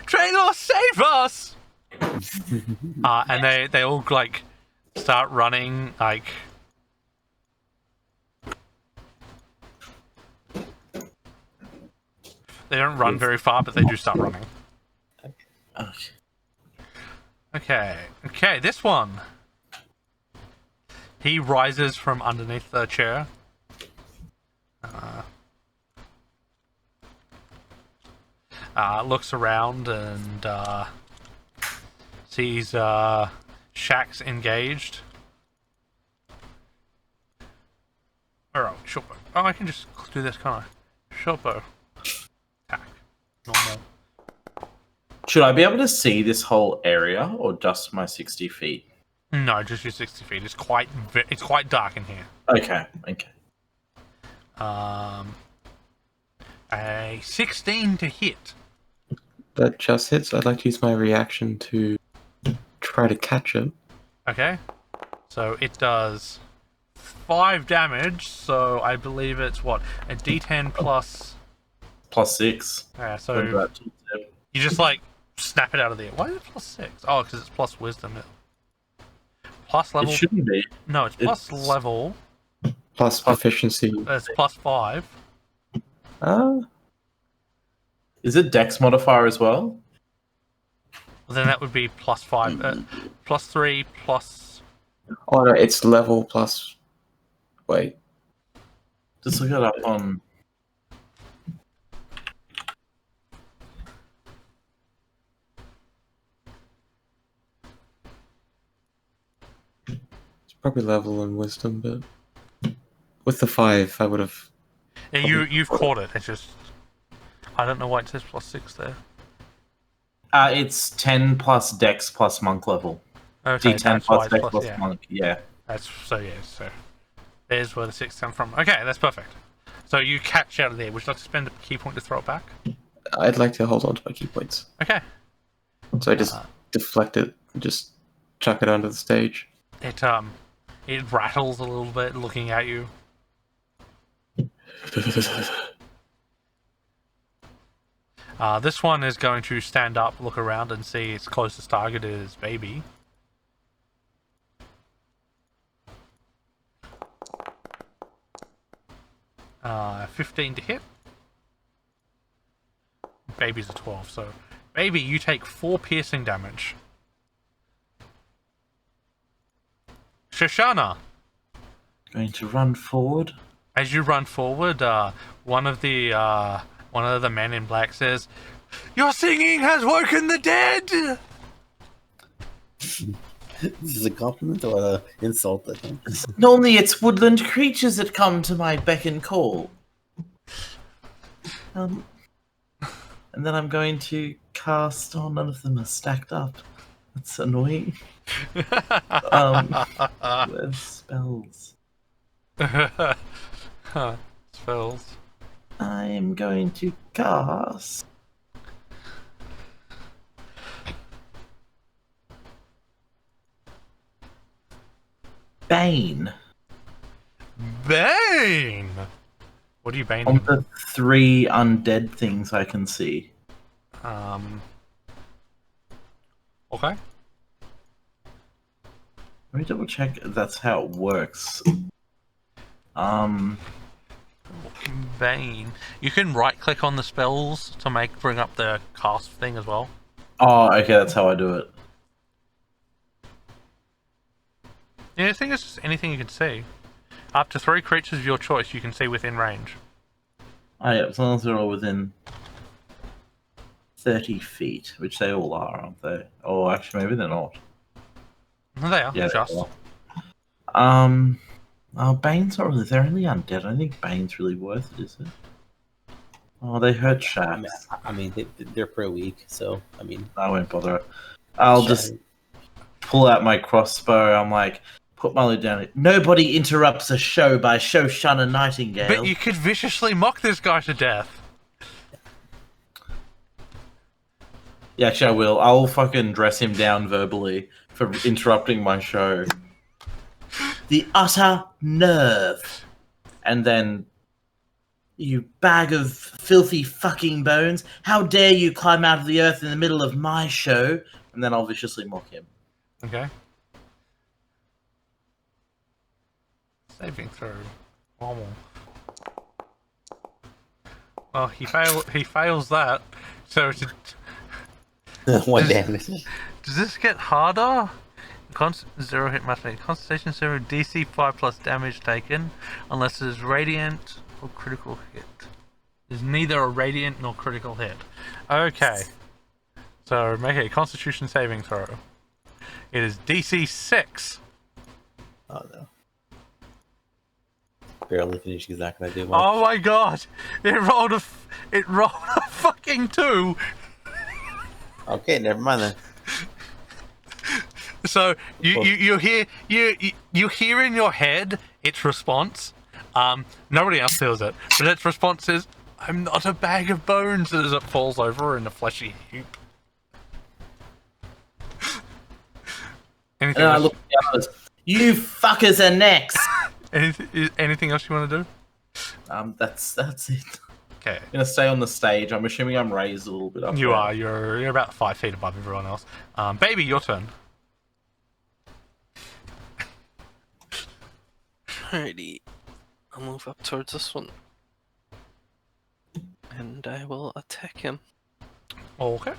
Traylor, save us!" And they all like start running like. They don't run very far, but they do start running. Okay. Okay, this one. He rises from underneath the chair. Looks around and sees Shax engaged. Alright, short bow. Oh, I can just do this, can't I? Short bow. Attack. Normal. Should I be able to see this whole area or just my 60 feet? No, just your 60 feet. It's quite dark in here. Okay. A 16 to hit. That just hits. I'd like to use my reaction to try to catch it. Okay. So it does 5 damage, so I believe it's what? A D10 plus... Plus 6. Yeah, so you just like snap it out of the air. Why is it plus 6? Oh, because it's plus wisdom. Plus level... It shouldn't be. No, it's plus level. Plus proficiency. It's plus 5. Is it Dex modifier as well? Well, then that would be plus 5. Plus 3, plus... Oh no, it's level plus... Wait. Just look it up on... It's probably level and wisdom, but... With the 5, I would have... Yeah, you've caught it. It's just... I don't know why it says plus 6 there. It's 10 plus Dex plus monk level. Okay, D10 plus Dex plus yeah. monk, yeah. That's so there's where the 6 come from. Okay, that's perfect. So you catch out of there. Would you like to spend a key point to throw it back? I'd like to hold on to my key points. Okay. So I just deflect it and just chuck it onto the stage. It rattles a little bit looking at you. This one is going to stand up, look around, and see its closest target is Baby. Uh, 15 to hit. Baby's a 12, so... Baby, you take 4 piercing damage. Shoshana! Going to run forward. As you run forward, one of the men in black says, "Your singing has woken the dead!" This is a compliment or an insult, I think. Only it's woodland creatures that come to my beck and call. And then I'm going to cast... Oh, none of them are stacked up. That's annoying. Where's spells? Spells. I am going to cast... Bane. Bane! What are you baning? On the 3 undead things I can see. Okay. Let me double check if that's how it works. Bane. You can right click on the spells to bring up the cast thing as well. Oh, okay, that's how I do it. Yeah, I think it's just anything you can see. Up to 3 creatures of your choice you can see within range. Oh yeah, as long as they're all within 30 feet, which they all are, aren't they? Oh, actually, maybe they're not. No, they are. Yeah, just. they Bane's not really. They're only undead. I don't think Bane's really worth it, is it? Oh, they hurt Shax. I mean they're pretty weak, so I mean. I won't bother. I'll just pull out my crossbow. I'm like, put my lid down. Nobody interrupts a show by Shoshana Nightingale. But you could viciously mock this guy to death. Yeah, actually, I will. I'll fucking dress him down verbally for interrupting my show. The utter nerve. And then, you bag of filthy fucking bones, how dare you climb out of the earth in the middle of my show? And then I'll viciously mock him. Okay. Saving throw. Normal. Well, he fails that. So it's One damage. does this get harder? Zero hit matchmaking. Concentration 0, DC 5 plus damage taken, unless it is radiant or critical hit. Is neither a radiant nor critical hit. Okay. So make a Constitution saving throw. It is DC 6. Oh no. Barely finished exactly what I do. Mark. Oh my god! It rolled a fucking 2. Okay, never mind then. So you hear in your head its response. Nobody else feels it, but its response is, "I'm not a bag of bones," as it falls over in a fleshy heap. Anything And I else? look at the others. You fuckers are next! Anything else you want to do? That's it. Okay. I'm gonna stay on the stage. I'm assuming I'm raised a little bit up. You there. are. You're about 5 feet above everyone else. Baby, your turn. Alrighty. I'll move up towards this one. And I will attack him. Okay.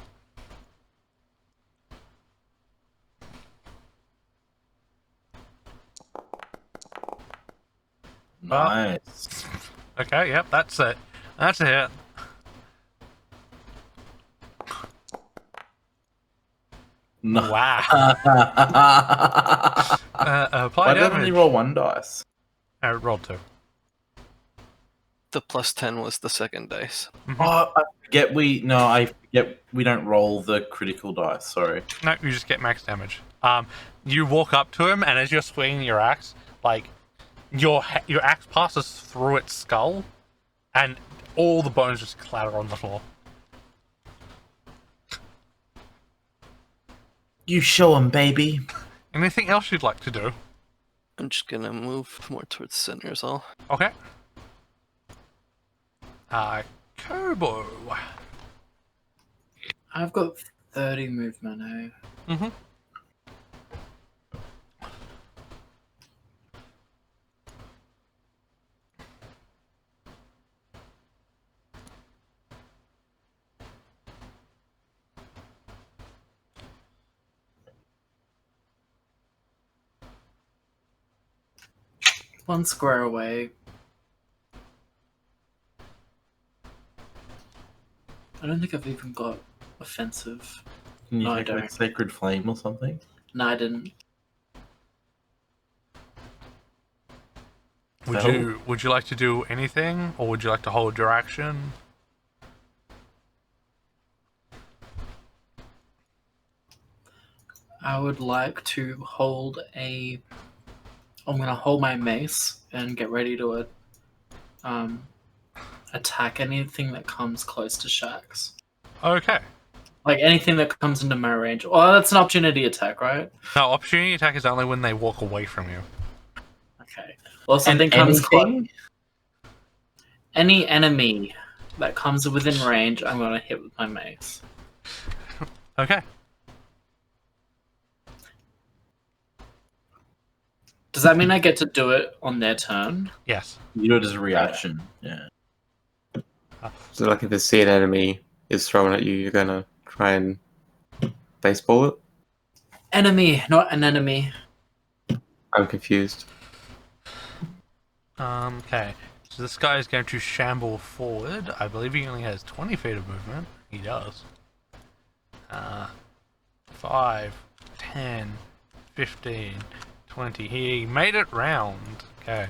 Nice. Okay, yep, that's it. That's a hit. No. Wow. Apply Why did I only damage. roll 1 dice? Roll 2. The plus 10 was the second dice. Oh, I forget we don't roll the critical dice. Sorry. No, you just get max damage. You walk up to him, and as you're swinging your axe, like your axe passes through its skull, and all the bones just clatter on the floor. You show 'em, baby. Anything else you'd like to do? I'm just gonna move more towards the center is all. Okay. Kobo. I've got 30 movement, eh? Mm-hmm. One square away. I don't think I've even got offensive. Can you No, I take like don't. Sacred Flame or something? No, I didn't. Would you like to do anything, or would you like to hold your action? I would like to hold a. I'm gonna hold my mace and get ready to attack anything that comes close to Shax. Okay. Like anything that comes into my range. Oh, that's an opportunity attack, right? No, opportunity attack is only when they walk away from you. Okay. Well, something comes close. anything? Any enemy that comes within range, I'm gonna hit with my mace. Okay. Does that mean I get to do it on their turn? Yes. You do it as a reaction. Yeah. So, like, if a seed enemy is thrown at you, you're gonna try and baseball it? Enemy, not an enemy. I'm confused. Okay. So this guy is going to shamble forward. I believe he only has 20 feet of movement. He does. 5, 10, 15, 20. He made it round. Okay.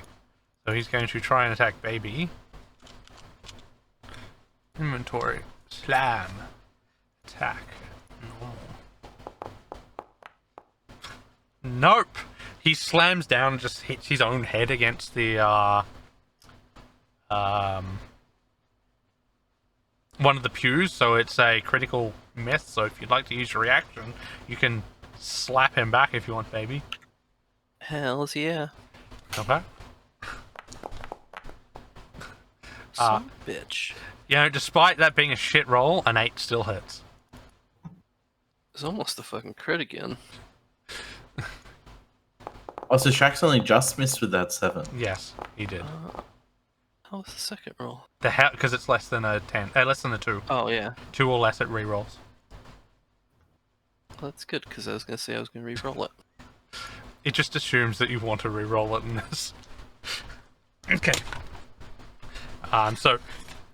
So he's going to try and attack baby. Inventory. Slam. Attack. Normal. Nope! He slams down and just hits his own head against the, one of the pews, so it's a critical miss. So if you'd like to use your reaction, you can slap him back if you want, baby. Hells yeah. Okay. Some bitch. You know, despite that being a shit roll, an 8 still hits. It's almost a fucking crit again. Oh, so Shaq's only just missed with that 7. Yes, he did. How was the second roll? The hell, because it's less than a 10, less than a 2. Oh yeah. 2 or less, it re-rolls. Well, that's good, because I was going to say I was going to re-roll it. It just assumes that you want to re-roll it in this. Okay. So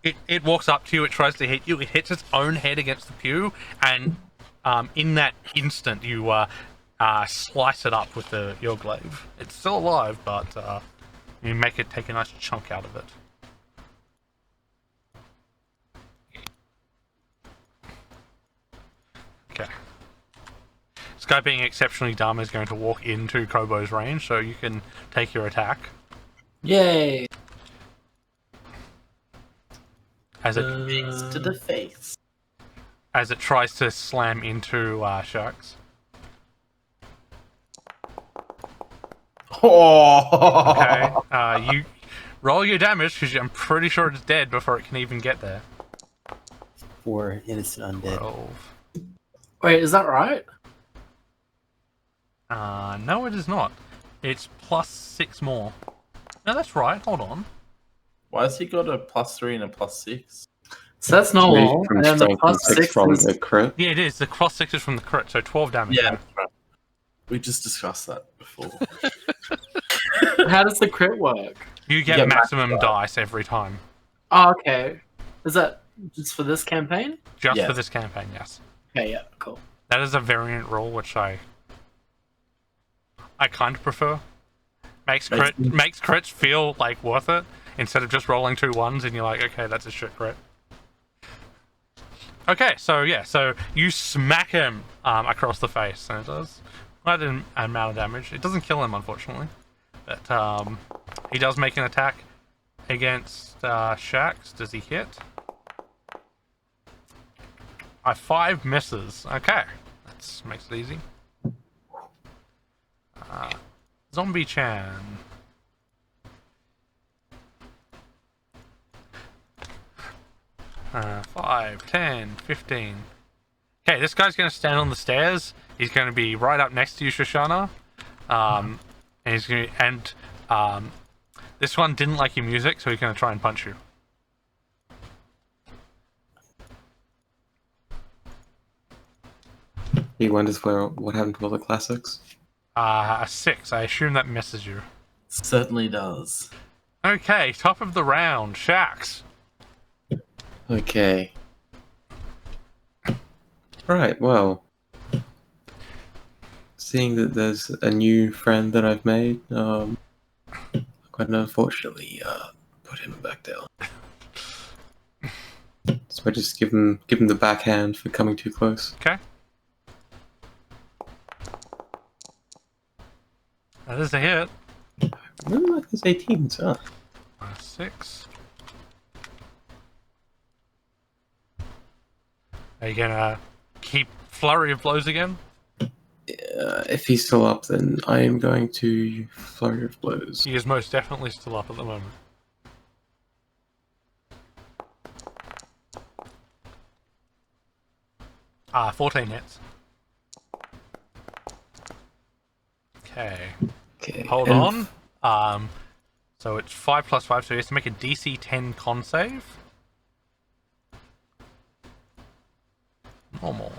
it walks up to you, it tries to hit you, it hits its own head against the pew, and in that instant you slice it up with your glaive. It's still alive, but you make it take a nice chunk out of it. Okay. This guy, being exceptionally dumb, is going to walk into Kobo's range, so you can take your attack. Yay! As it To the face. tries to slam into Sharks. Oh! Okay, you roll your damage, because I'm pretty sure it's dead before it can even get there. 4 innocent undead. 12. Wait, is that right? No, it is not. It's plus 6 more. No, that's right. Hold on. Why has he got a +3 and a +6? So that's normal, From and then the strength and +6 from is... the crit. Yeah, it is. The plus 6 is from the crit, so 12 damage. Yeah, right. We just discussed that before. How does the crit work? You get Yeah, maximum dice every time. Oh, okay. Is that just for this campaign? Just Yes. for this campaign, yes. Okay, yeah, cool. That is a variant rule, which I kind of prefer. Makes crits feel like worth it instead of just rolling 2 1s and you're like, okay, that's a shit crit. Okay, so yeah, so you smack him across the face, and it does quite an amount of damage. It doesn't kill him, unfortunately, but he does make an attack against Shax. Does he hit? 5 misses. Okay, that makes it easy. Zombie Chan. Uh, 5, 10, 15. Okay, this guy's going to stand on the stairs. He's going to be right up next to you, Shoshana. And he's going to, this one didn't like your music, so he's going to try and punch you. He wonders what happened to all the classics. A 6. I assume that misses you. Certainly does. Okay, top of the round, Shax. Okay. Right, well. Seeing that there's a new friend that I've made, quite unfortunately, put him back down. So I just give him the backhand for coming too close. Okay. That is a hit. Really like those 18s, huh? 6. Are you gonna keep flurry of blows again? If he's still up, then I am going to flurry of blows. He is most definitely still up at the moment. Ah, 14 hits. Okay. Okay. Hold and on. So it's 5 plus 5, so he has to make a DC 10 con save. Normal.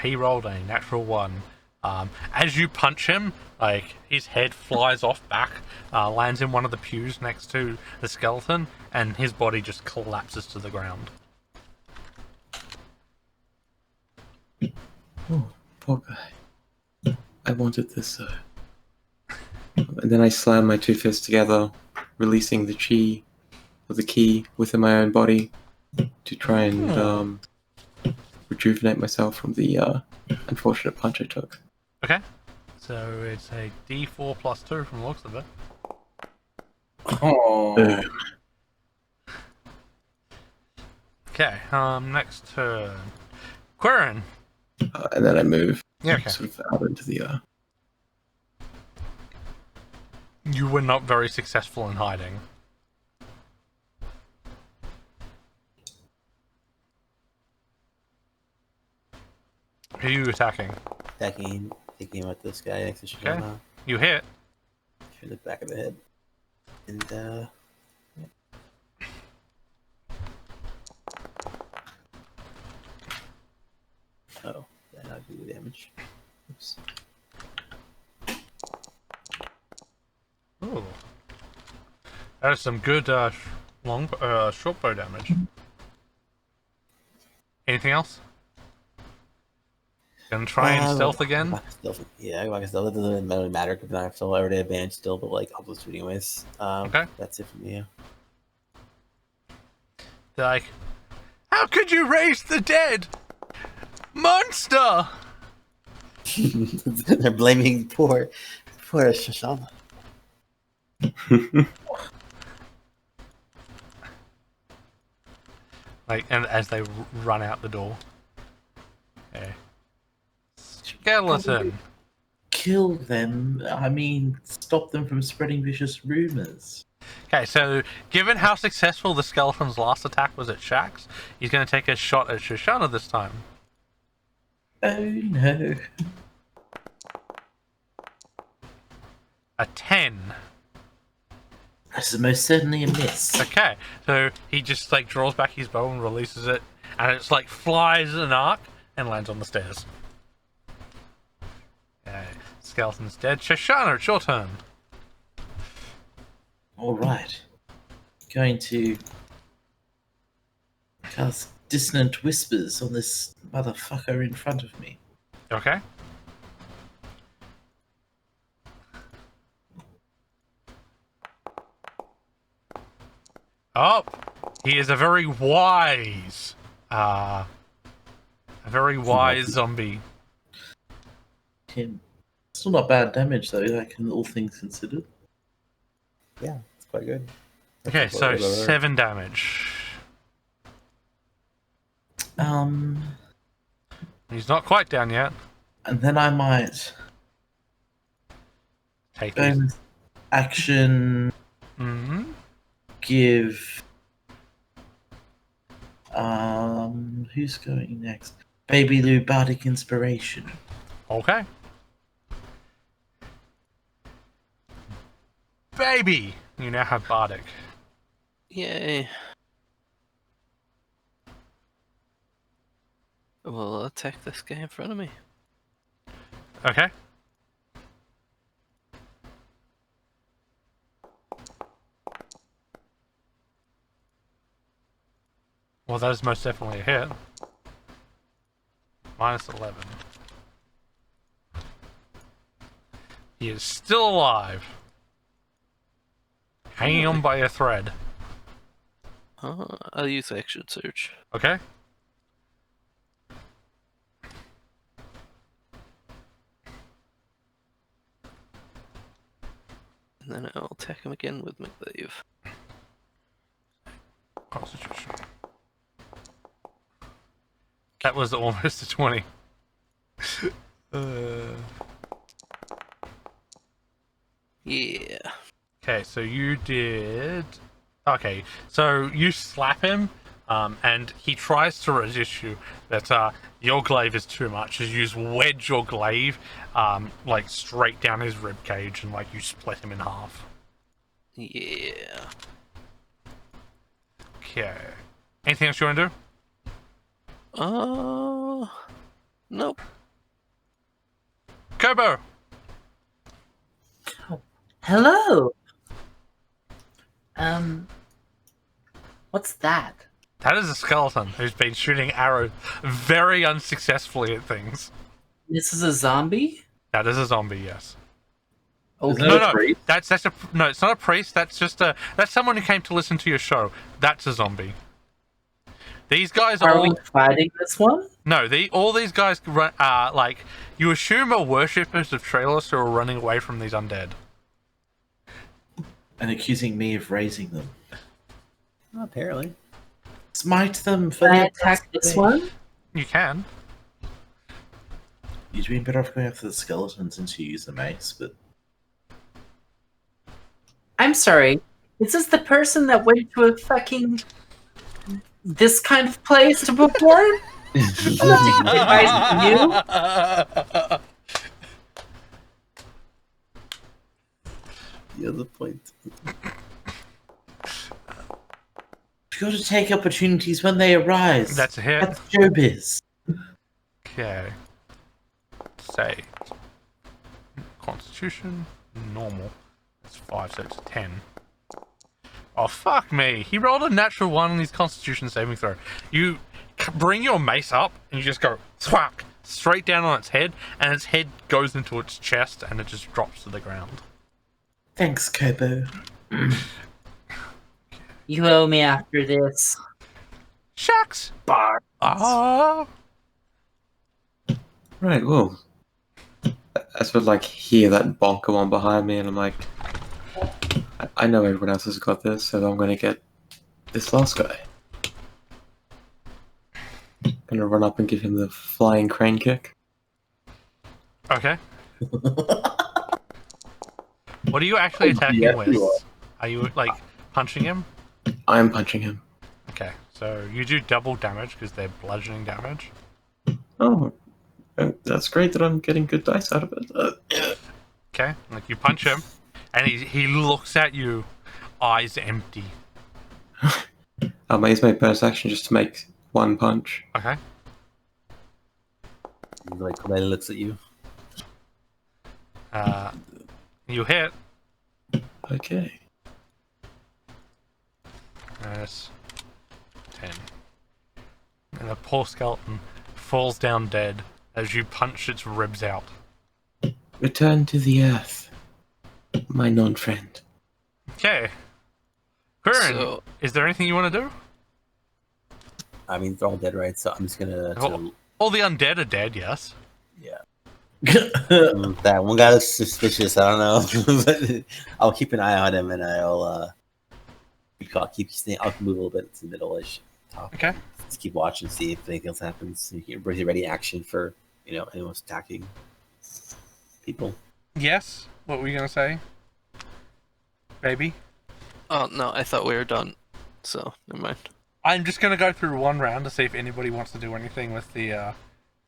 He rolled a natural 1. As you punch him, like, his head flies off back, lands in one of the pews next to the skeleton, and his body just collapses to the ground. Oh, poor guy. I wanted this. And then I slam my two fists together, releasing the chi of the key within my own body to try and rejuvenate myself from the unfortunate punch I took. Okay. So it's a D4 plus 2 from the looks of it. Oh. Okay, next turn. Quirin. And then I move Yeah, okay. sort of out into the... You were not very successful in hiding. Who are you attacking? Attacking, taking him at this guy next to Shoshana. Okay. You hit. Through the back of the head. And, yeah. Oh, that not do the damage. Oops. Ooh. That is some good short bow damage. Anything else? Gonna try and stealth again? Stealth, yeah, like stealth. It doesn't really matter because I'm still already advanced still, but like I'll just do anyways. Okay. That's it for me. They're like, how could you raise the dead? Monster! They're blaming poor Shoshana. Like, and as they run out the door. Okay. Skeleton. Kill them. I mean, stop them from spreading vicious rumors. Okay, so given how successful the skeleton's last attack was at Shax, he's going to take a shot at Shoshana this time. Oh no. A 10. This is most certainly a miss. Okay, so he just like draws back his bow and releases it, and it's like flies an arc and lands on the stairs. Okay, skeleton's dead. Shoshana, it's your turn. Alright. Going to cast Dissonant Whispers on this motherfucker in front of me. Okay. Oh, he is a very wise zombie. Him. Still not bad damage though, like in all things considered. Yeah, it's quite good. Okay, so 7 damage. He's not quite down yet. And then I might Take it. bonus action give who's going next? Baby Lou Bardic Inspiration. Okay. Baby! You now have Bardic. Yay. We'll attack this guy in front of me. Okay. Well, that is most definitely a hit. Minus 11. He is still alive. Hanging on by a thread. I'll use action search. Okay? And then I'll attack him again with my glaive. Constitution. That was almost a 20. Yeah. Okay, so you did... Okay, so you slap him, and he tries to resist you, but your glaive is too much, as you just wedge your glaive, like, straight down his rib cage, and, like, you split him in half. Yeah. Okay. Anything else you want to do? Nope. Kobo! Hello. What's that? That is a skeleton who's been shooting arrows very unsuccessfully at things. This is a zombie? That is a zombie, yes. Is Okay. that No, a priest? that's no, it's not a priest. That's just that's someone who came to listen to your show. That's a zombie. These guys Are all we fighting this one? no, all these guys are like you assume are worshippers of trailers who are running away from these undead. And accusing me of raising them. Apparently. Smite them for Can I their attack this blasphemy. one? You can. You'd be better off going after the skeletons since you use the mace, but I'm sorry. Is this the person that went to a fucking this kind of place to perform? Advice from you? The other point. you got to take opportunities when they arise. That's a hit. That's showbiz. Okay. Say. Constitution. Normal. That's 5, so it's 10. Oh, fuck me. He rolled a natural 1 on his Constitution saving throw. You bring your mace up, and you just go, thwack, straight down on its head, and its head goes into its chest, and it just drops to the ground. Thanks, Kobo. You owe me after this. Shucks! Bar. Ah! Right, well. I sort of like hear that bonker one behind me, and I'm like, I know everyone else has got this, so I'm gonna get this last guy. Gonna run up and give him the flying crane kick. Okay. What are you actually attacking Yeah, with? you are. Are you, like, punching him? I'm punching him. Okay, so you do double damage because they're bludgeoning damage. Oh, that's great that I'm getting good dice out of it. Okay, like you punch him, and he looks at you, eyes empty. I use my bonus action just to make one punch. Okay. Like when he looks at you. You hit. Okay. That's 10. And the poor skeleton falls down dead as you punch its ribs out. Return to the earth, my non-friend. Okay. Curran, So- is there anything you want to do? I mean, they're all dead, right? So I'm just gonna. All the undead are dead, yes. Yeah. That one guy looks suspicious. I don't know, but I'll keep an eye on him, and I'll I'll move a little bit to the middle-ish. Top. Okay. Just keep watching, see if anything else happens. You can bring ready action for anyone's attacking people. Yes? What were you going to say? Baby? Oh no, I thought we were done. So never mind. I'm just going to go through one round to see if anybody wants to do anything with the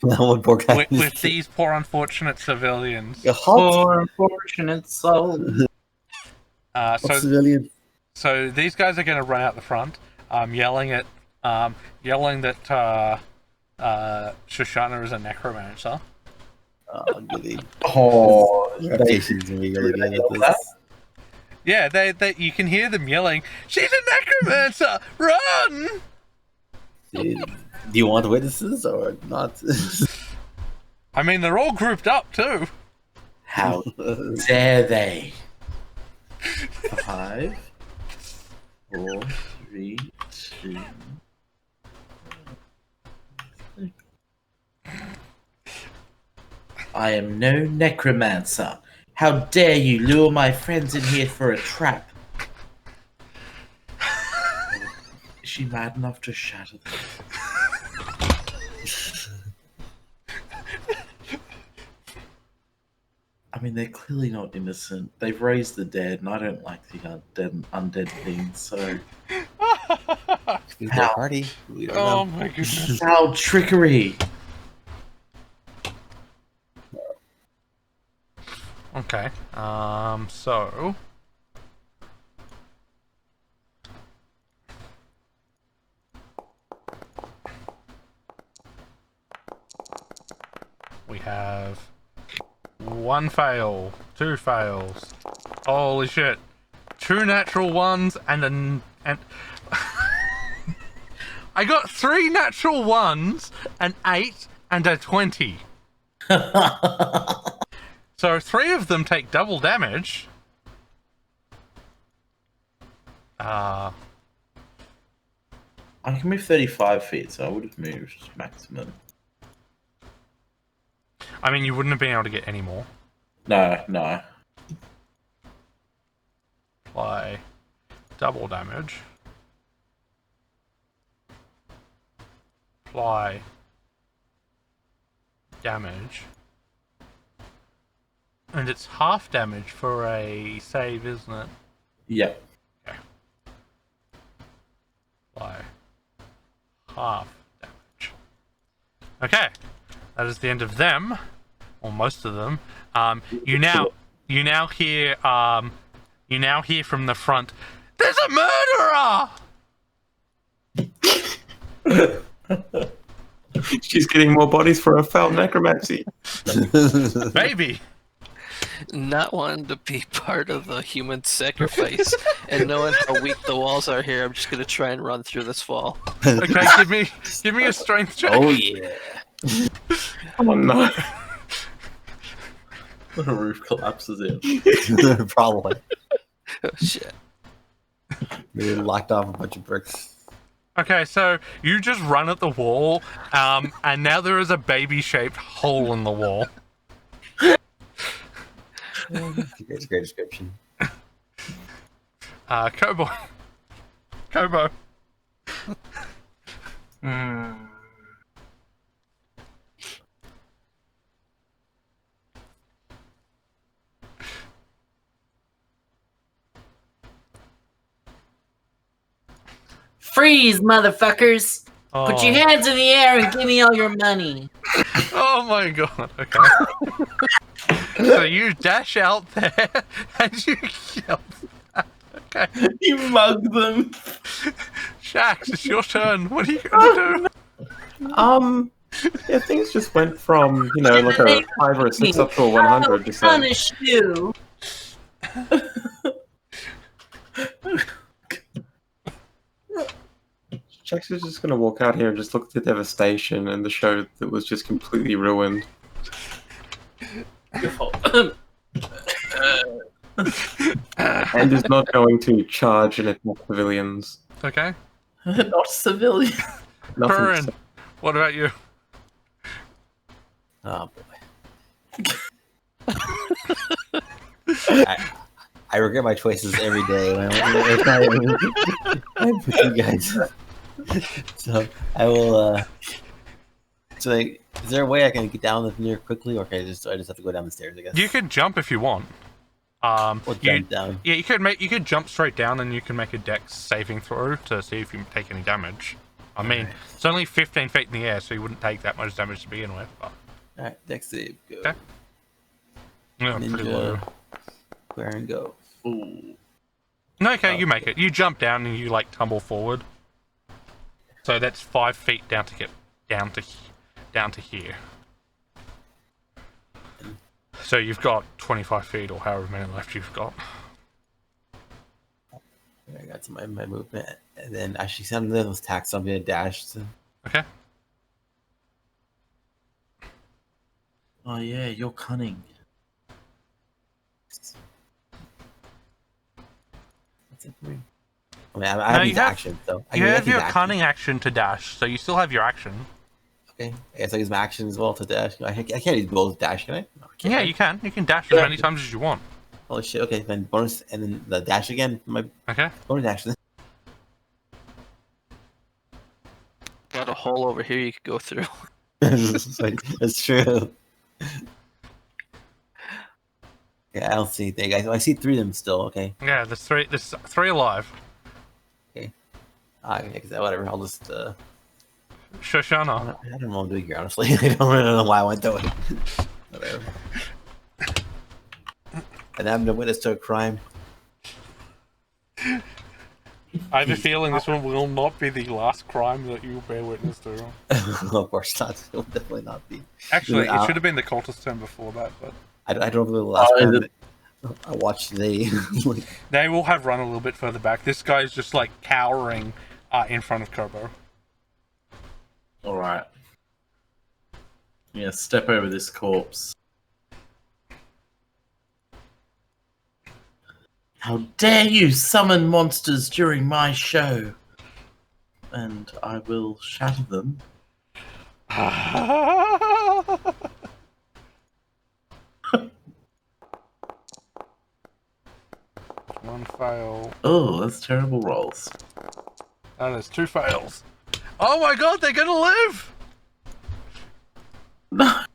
One poor guy. with these poor unfortunate civilians. Poor unfortunate soul. Civilian. So these guys are going to run out the front, yelling that Shoshana is a necromancer. Oh, goody. Oh, Reputation's gonna be really good at this. Yeah, they you can hear them yelling, "She's a necromancer! Run!" Dude, do you want witnesses or not? I mean, they're all grouped up too. how dare they? 5, 4, 3, 2. I am no necromancer. How dare you lure my friends in here for a trap? Is she mad enough to shatter them? I mean, they're clearly not innocent. They've raised the dead, and I don't like the undead things, so... It's their party. We don't Oh know. my goodness. Foul trickery! Okay. So we have 1 fail, 2 fails. Holy shit! 2 natural 1s and I got 3 natural 1s, an 8, and a 20. So 3 of them take double damage. I can move 35 feet, so I would have moved maximum. I mean, you wouldn't have been able to get any more. No. Apply double damage. Apply damage. And it's half damage for a save, isn't it? Yep. Apply half damage. Okay, that is the end of them, or most of them. You now hear from the front. There's a murderer! She's getting more bodies for her foul necromancy. Baby. Not wanting to be part of the human sacrifice and knowing how weak the walls are here, I'm just gonna try and run through this wall. Okay, give me a strength check. Oh yeah. Oh no. The roof collapses in. Probably. Oh shit. They locked off a bunch of bricks. Okay, so you just run at the wall, and now there is a baby-shaped hole in the wall. Great description. Kobo. Freeze, motherfuckers! Put your Oh. hands in the air and give me all your money. Oh my god, okay. So you dash out there and you yell. Okay. You mug them. Shax, it's your turn. What are you gonna do? Yeah, things just went from, like a 5 or a 6 up to a 100. Just like, Punish you. Jax is just gonna walk out here and just look at the devastation and the show that was just completely ruined. And is not going to charge and attack civilians. Okay. Not civilian. Nothing. Perrin, what about you? Oh boy. I regret my choices every day when I'm with you guys. So I will. So, like, is there a way I can get down the near quickly, or can I just have to go down the stairs? I guess. You can jump if you want. Or jump down. Yeah, you could jump straight down and you can make a dex saving throw to see if you take any damage. I mean, it's only 15 feet in the air, so you wouldn't take that much damage to begin with. But... All right, dex save. Go. Okay. Yeah, pretty low. Square and go. Ooh. No, okay, you make it. You jump down and you like tumble forward. So that's 5 feet down to get down to here. So you've got 25 feet or however many left you've got. I got to my movement, and then actually some of those attacks, so I'm gonna dash. Okay. Oh yeah, you're cunning. That's it for me. I mean, I have these actions, so I You can have use your actions. cunning action to dash, so you still have your action. Okay, I guess I use my action as well to dash. I can't use both dash, can I? No, I can't. Yeah, you can. You can dash as many times as you want. Holy shit! Okay, then bonus, and then the dash again. My Okay. bonus action. Got a hole over here you could go through. That's true. Yeah, I don't see anything, guys. I see 3 of them still. Okay. Yeah, there's three alive. I guess whatever. I'll just. Shoshana. I don't know what I'm doing here, honestly. I don't really know why I went that way. Whatever. And I'm the witness to a crime. I have a feeling this one will not be the last crime that you bear witness to. Of course not. It will definitely not be. Actually, it should have been the cultist turn before that, but I don't know the last crime that I watched today. they will have run a little bit further back. This guy's just like cowering in front of Kobo. Alright. Yeah, step over this corpse. How dare you summon monsters during my show? And I will shatter them. One fail. Oh, that's terrible rolls. And there's 2 fails. Oh my god, they're gonna live! No.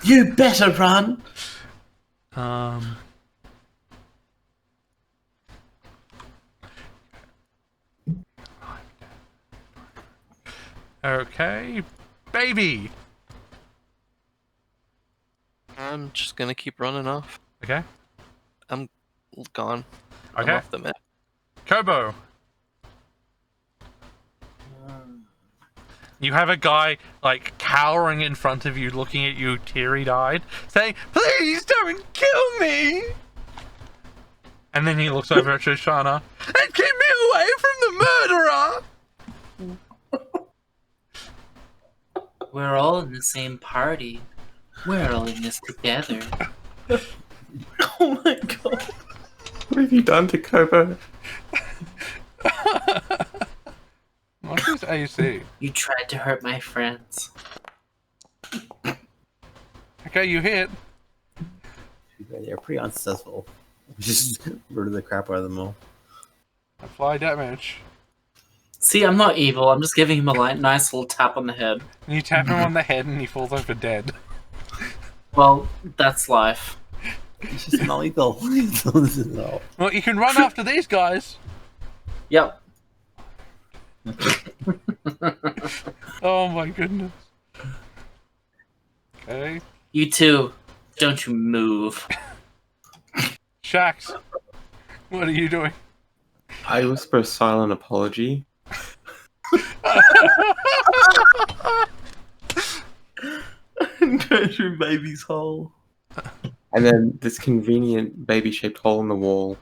You better run. Okay. Baby! I'm just gonna keep running off. Okay. I'm gone. I'm Okay. off the map. Kobo. You have a guy, like, cowering in front of you, looking at you teary-eyed, saying, "Please don't kill me!" And then he looks over at Shoshana, "And keep me away from the murderer!" We're all in the same party. We're all in this together. Oh my god. What have you done to Kobo? What's his AC? You tried to hurt my friends. Okay, you hit. They're pretty unsuccessful. Just murder the crap out of them all. Apply damage. See, I'm not evil. I'm just giving him a nice little tap on the head. And you tap him on the head and he falls over dead. Well, that's life. It's just not lethal. No. Well, you can run after these guys. Yep. Oh my goodness. Okay. You too. Don't you move. Shax, what are you doing? I whisper a silent apology. Go through baby's hole. And then this convenient baby-shaped hole in the wall.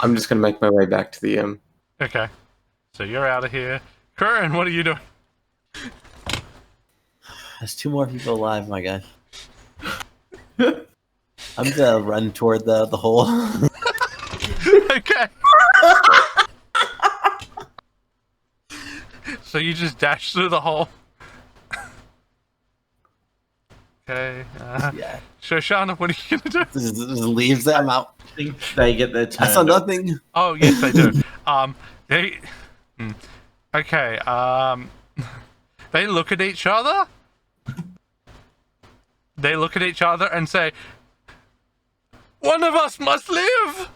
I'm just gonna make my way back to the inn. Okay. So you're out of here. Curran, what are you doing? There's 2 more people alive, my guy. I'm gonna run toward the hole. Okay. So you just dash through the hole. Okay. Yeah. Shoshana, what are you gonna do? Just leaves them out. I think they get their turn. I saw nothing. Oh yes, they do. They. Okay. They look at each other. They look at each other and say, "One of us must live."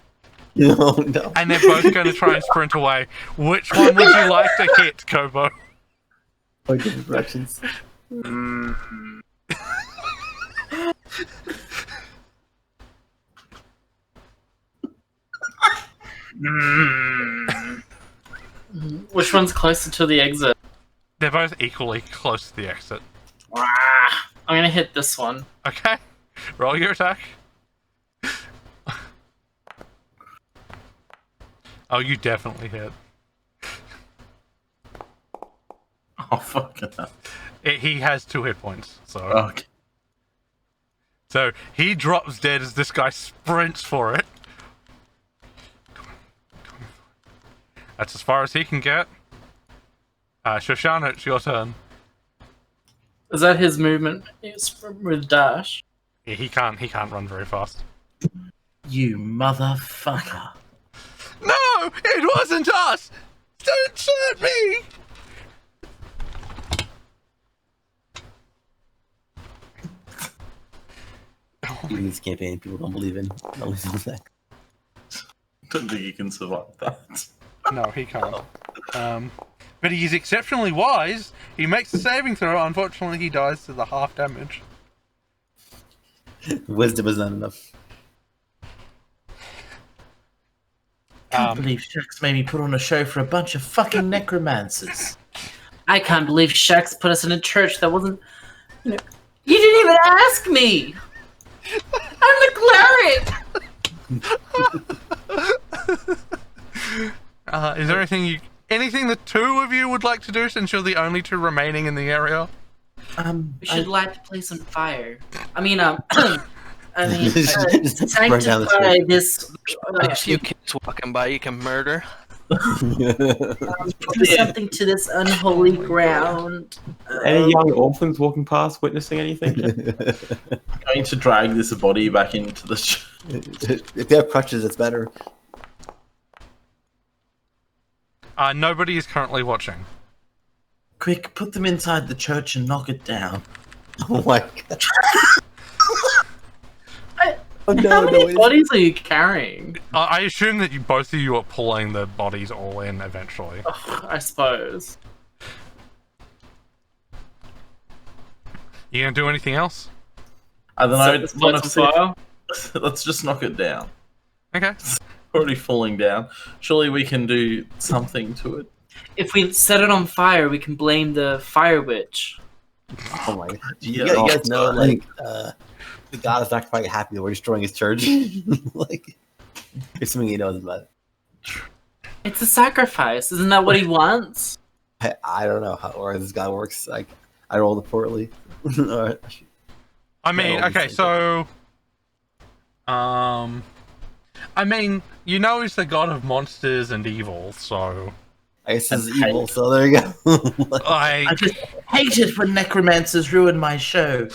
No, no. And they're both going to try and sprint away. Which one would you like to hit, Kobo? Or different directions. Which one's closer to the exit? They're both equally close to the exit. I'm gonna hit this one. Okay. Roll your attack. Oh, you definitely hit. Oh, fuck it. He has 2 hit points, so... Okay. So, he drops dead as this guy sprints for it. That's as far as he can get. Shoshana, it's your turn. Is that his movement? It's with dash. Yeah, he can't run very fast. You motherfucker. No! It wasn't us! Don't shoot me! In this campaign, people don't believe in. Don't believe in that. Don't think you can survive that. No, he can't. But he's exceptionally wise. He makes the saving throw. Unfortunately, he dies to the half damage. Wisdom is not enough. Can't believe Shax made me put on a show for a bunch of fucking necromancers. I can't believe Shax put us in a church that wasn't. You didn't even ask me. I'm the cleric. Is there anything the 2 of you would like to do since you're the only 2 remaining in the area? We should light the place on fire. I mean, I mean, Just run down the sanctify street. this. A few kids walking by, you can murder. Do something to this unholy ground. Any young orphans walking past, witnessing anything? Going to drag this body back into the. If they have crutches, it's better. Nobody is currently watching. Quick, put them inside the church and knock it down. Oh my god. Oh How no, many no. bodies are you carrying? I assume that both of you are pulling the bodies all in eventually. Ugh, I suppose. You gonna do anything else? I don't Set know. this One place of on fire? Let's just knock it down. Okay. Already falling down. Surely we can do something to it. If we set it on fire, we can blame the fire witch. Oh my god. Yeah. You guys know, like, the god is not quite happy that we're destroying his church. Like, it's something he knows about. It's a sacrifice. Isn't that what he wants? I don't know how or this guy works. Like, I rolled it poorly. Alright. I mean, Yeah, okay, so I mean, you know he's the god of monsters and evil, so I guess this is And evil, so there you go. I like just hate it when necromancers ruin my show.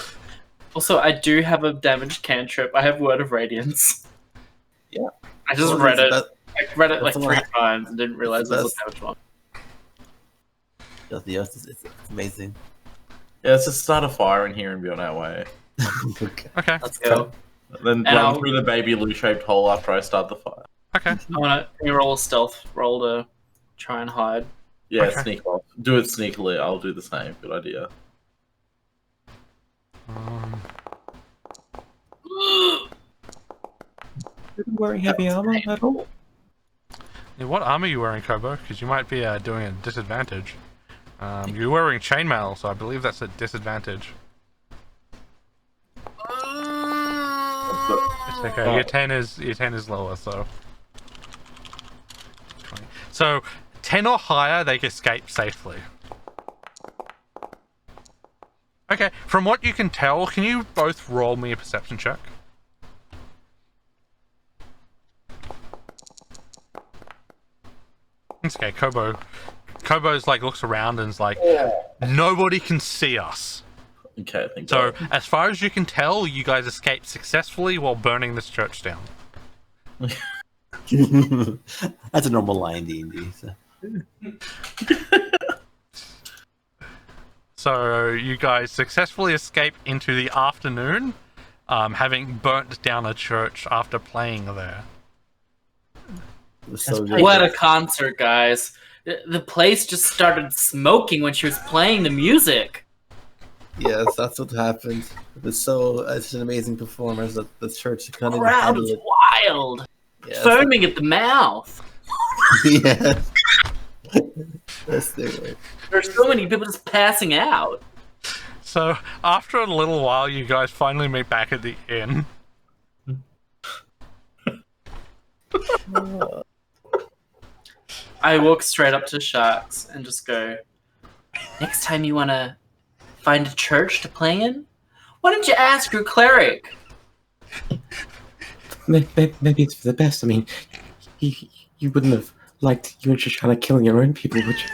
Also, I do have a damaged cantrip. I have Word of Radiance. Yeah. I just Well, read it. that- I read it like that's 3 what times and didn't realize it was that's- a damaged one. It's amazing. Yeah, let's just start a fire in here and be on our way. Okay. okay, Let's go. Then And run I'll- through the baby Lou-shaped hole after I start the fire. okay. I want to roll a stealth roll to try and hide. Yeah, Okay. sneak off. Do it sneakily. I'll do the same. Good idea. You're wearing heavy armor at all? Yeah, what armor are you wearing, Kobo? Because you might be doing a disadvantage. You're wearing chainmail, so I believe that's a disadvantage. It's okay. Your 10 is lower, so 20. So 10 or higher, they escape safely. Okay, from what you can tell, can you both roll me a perception check? It's okay, Kobo's like looks around and is like, nobody can see us. Okay, I think So, as far as you can tell, you guys escaped successfully while burning this church down. That's a normal line in D&D. So. So, you guys successfully escape into the afternoon, having burnt down a church after playing there. It was so good. What a concert, guys. The place just started smoking when she was playing the music. Yes, that's what happened. It's an amazing performance that the church couldn't even Crowd handle was it. wild. Yes. Foaming at the mouth. Yes. Yes, they were. There's so many people just passing out. So, after a little while, you guys finally meet back at the inn. I walk straight up to Sharks and just go, next time you want to find a church to play in, why don't you ask your cleric? Maybe it's for the best. I mean, you wouldn't have liked you and Shoshana killing your own people, would you?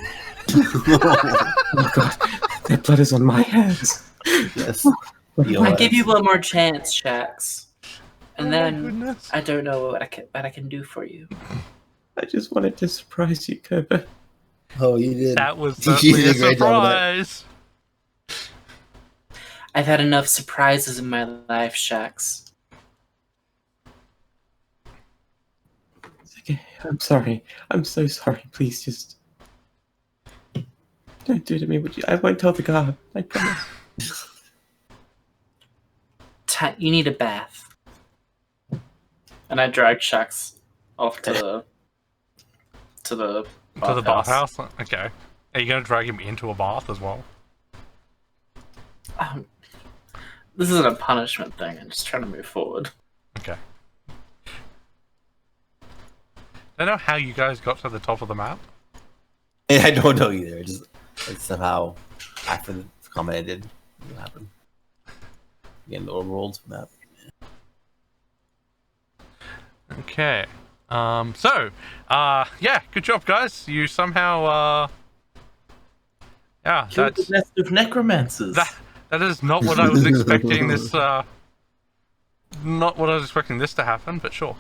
Oh god, their blood is on my hands. Yes. I give you one more chance, Shax. And Oh my then goodness. I don't know what I can do for you. I just wanted to surprise you, Kobo. Oh, you did. That was You certainly did a a great job with that. surprise. I've had enough surprises in my life, Shax. It's okay. I'm sorry. I'm so sorry. Please just don't do it to me, would you? I won't tell the guard. I promise. You need a bath. And I drag Shax off to the To the bathhouse? Okay. Are you going to drag him into a bath as well? This isn't a punishment thing. I'm just trying to move forward. Okay. I don't know how you guys got to the top of the map. I don't know either. It's somehow after the comment ended, what happened? Again, the overworld map. Okay. Yeah, good job, guys. You somehow, yeah, Killed the that's nest of necromancers. that is not what I was expecting. This, not what I was expecting this to happen, but sure.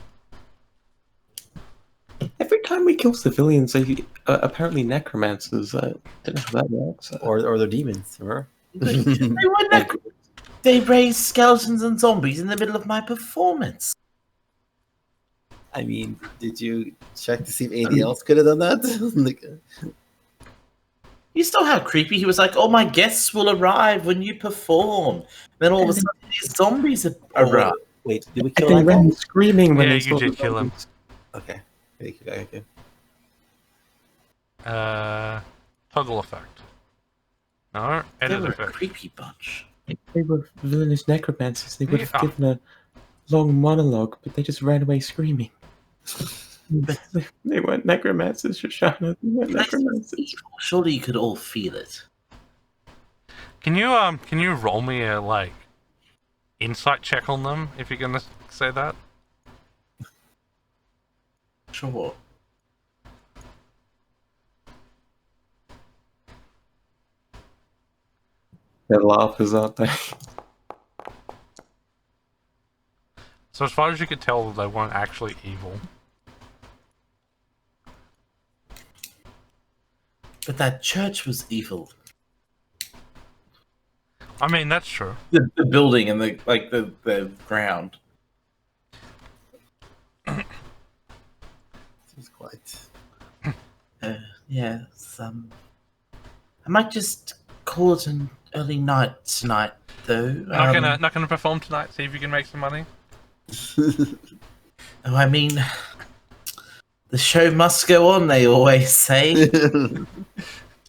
Every time we kill civilians, they apparently necromancers. I don't know how that works. Or they're demons, remember? They were They raised skeletons and zombies in the middle of my performance. I mean, did you check to see if anything else could have done that? Like, You saw how creepy he was like, "Oh, my guests will arrive when you perform." Then all of a sudden, these zombies arrive. wait, did we I kill think that guy? ran screaming when Yeah, they you saw did the kill him. zombies. Okay. Okay. Toggle effect. No, They edit were a effect. creepy bunch. If they were villainous necromancers, they would have Yeah. given a long monologue, but they just ran away screaming. But They weren't necromancers, Shoshana. They weren't necromancers. surely you could all feel it. Can you roll me a like insight check on them if you're gonna say that? Sure. They're laughers, aren't they? So as far as you could tell, they weren't actually evil. But that church was evil. I mean, that's true. The building and the ground. It's quite. Yeah. I might just call it an early night tonight, though. Not gonna perform tonight. See if you can make some money. Oh, I mean, the show must go on. They always say.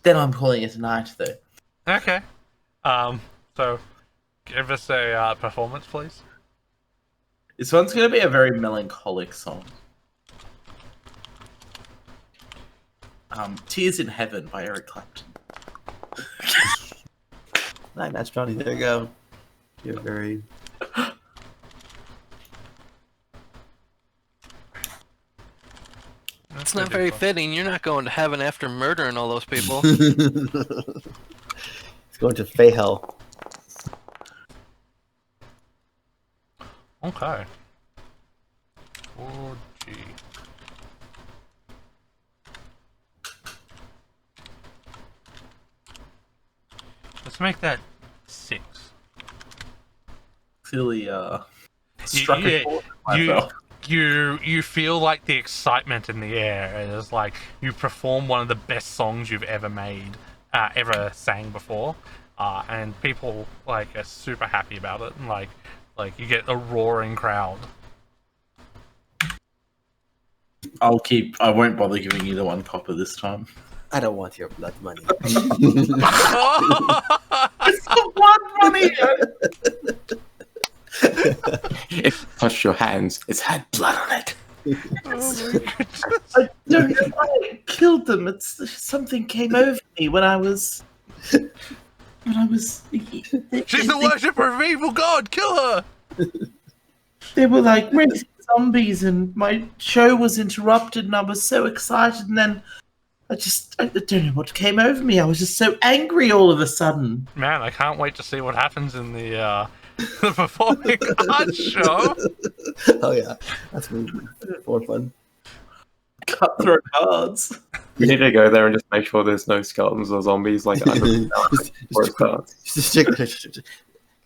Then I'm calling it a night, though. Okay. So give us a performance, please. This one's going to be a very melancholic song. Tears in Heaven by Eric Clapton. Nice, Johnny. There you go. You're very. It's not very fitting. You're not going to heaven after murdering all those people. It's going to Fey Hell. Okay. 4G. Let's make that 6. Clearly, struck yeah, a chord with myself. You feel like the excitement in the air. It is like you perform one of the best songs you've ever made, ever sang before, and people like are super happy about it. And like you get a roaring crowd. I won't bother giving you the 1 copper this time. I don't want your blood money. It's the 1 money! If it touched your hands, it's had blood on it. I don't know why I killed them. Something came over me when I was. She's the worshipper of evil god. Kill her. They were like racing zombies, and my show was interrupted, and I was so excited, and then I don't know what came over me. I was just so angry all of a sudden. Man, I can't wait to see what happens in the performing arts show. Oh yeah, that's more fun. Cutthroat cards. You need to go there and just make sure there's no skeletons or zombies like under before it starts. Just check,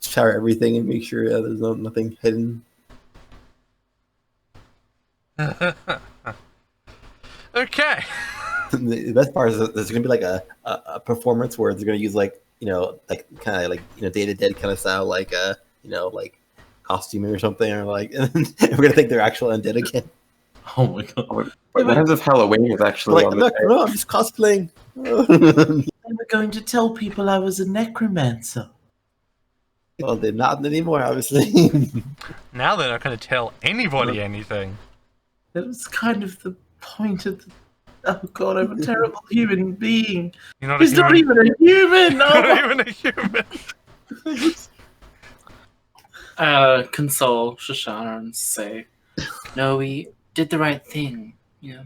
shower everything and make sure there's nothing hidden. Okay. The best part is that there's gonna be like a performance where they're gonna use like kind of like Day to Dead kind of style like like costuming or something, or like and we're gonna think they're actual undead again. Oh my god! But the Hands of Halloween is actually Like on the no, I'm just cosplaying. They were going to tell people I was a necromancer. Well, they're not anymore, obviously. Now they're not going to tell anybody anything. That was kind of the point of the. Oh god, I'm a terrible human being. You're not He's a human. not even a human! Not Oh, even a human. Console Shoshana and say, No, we did the right thing. You know,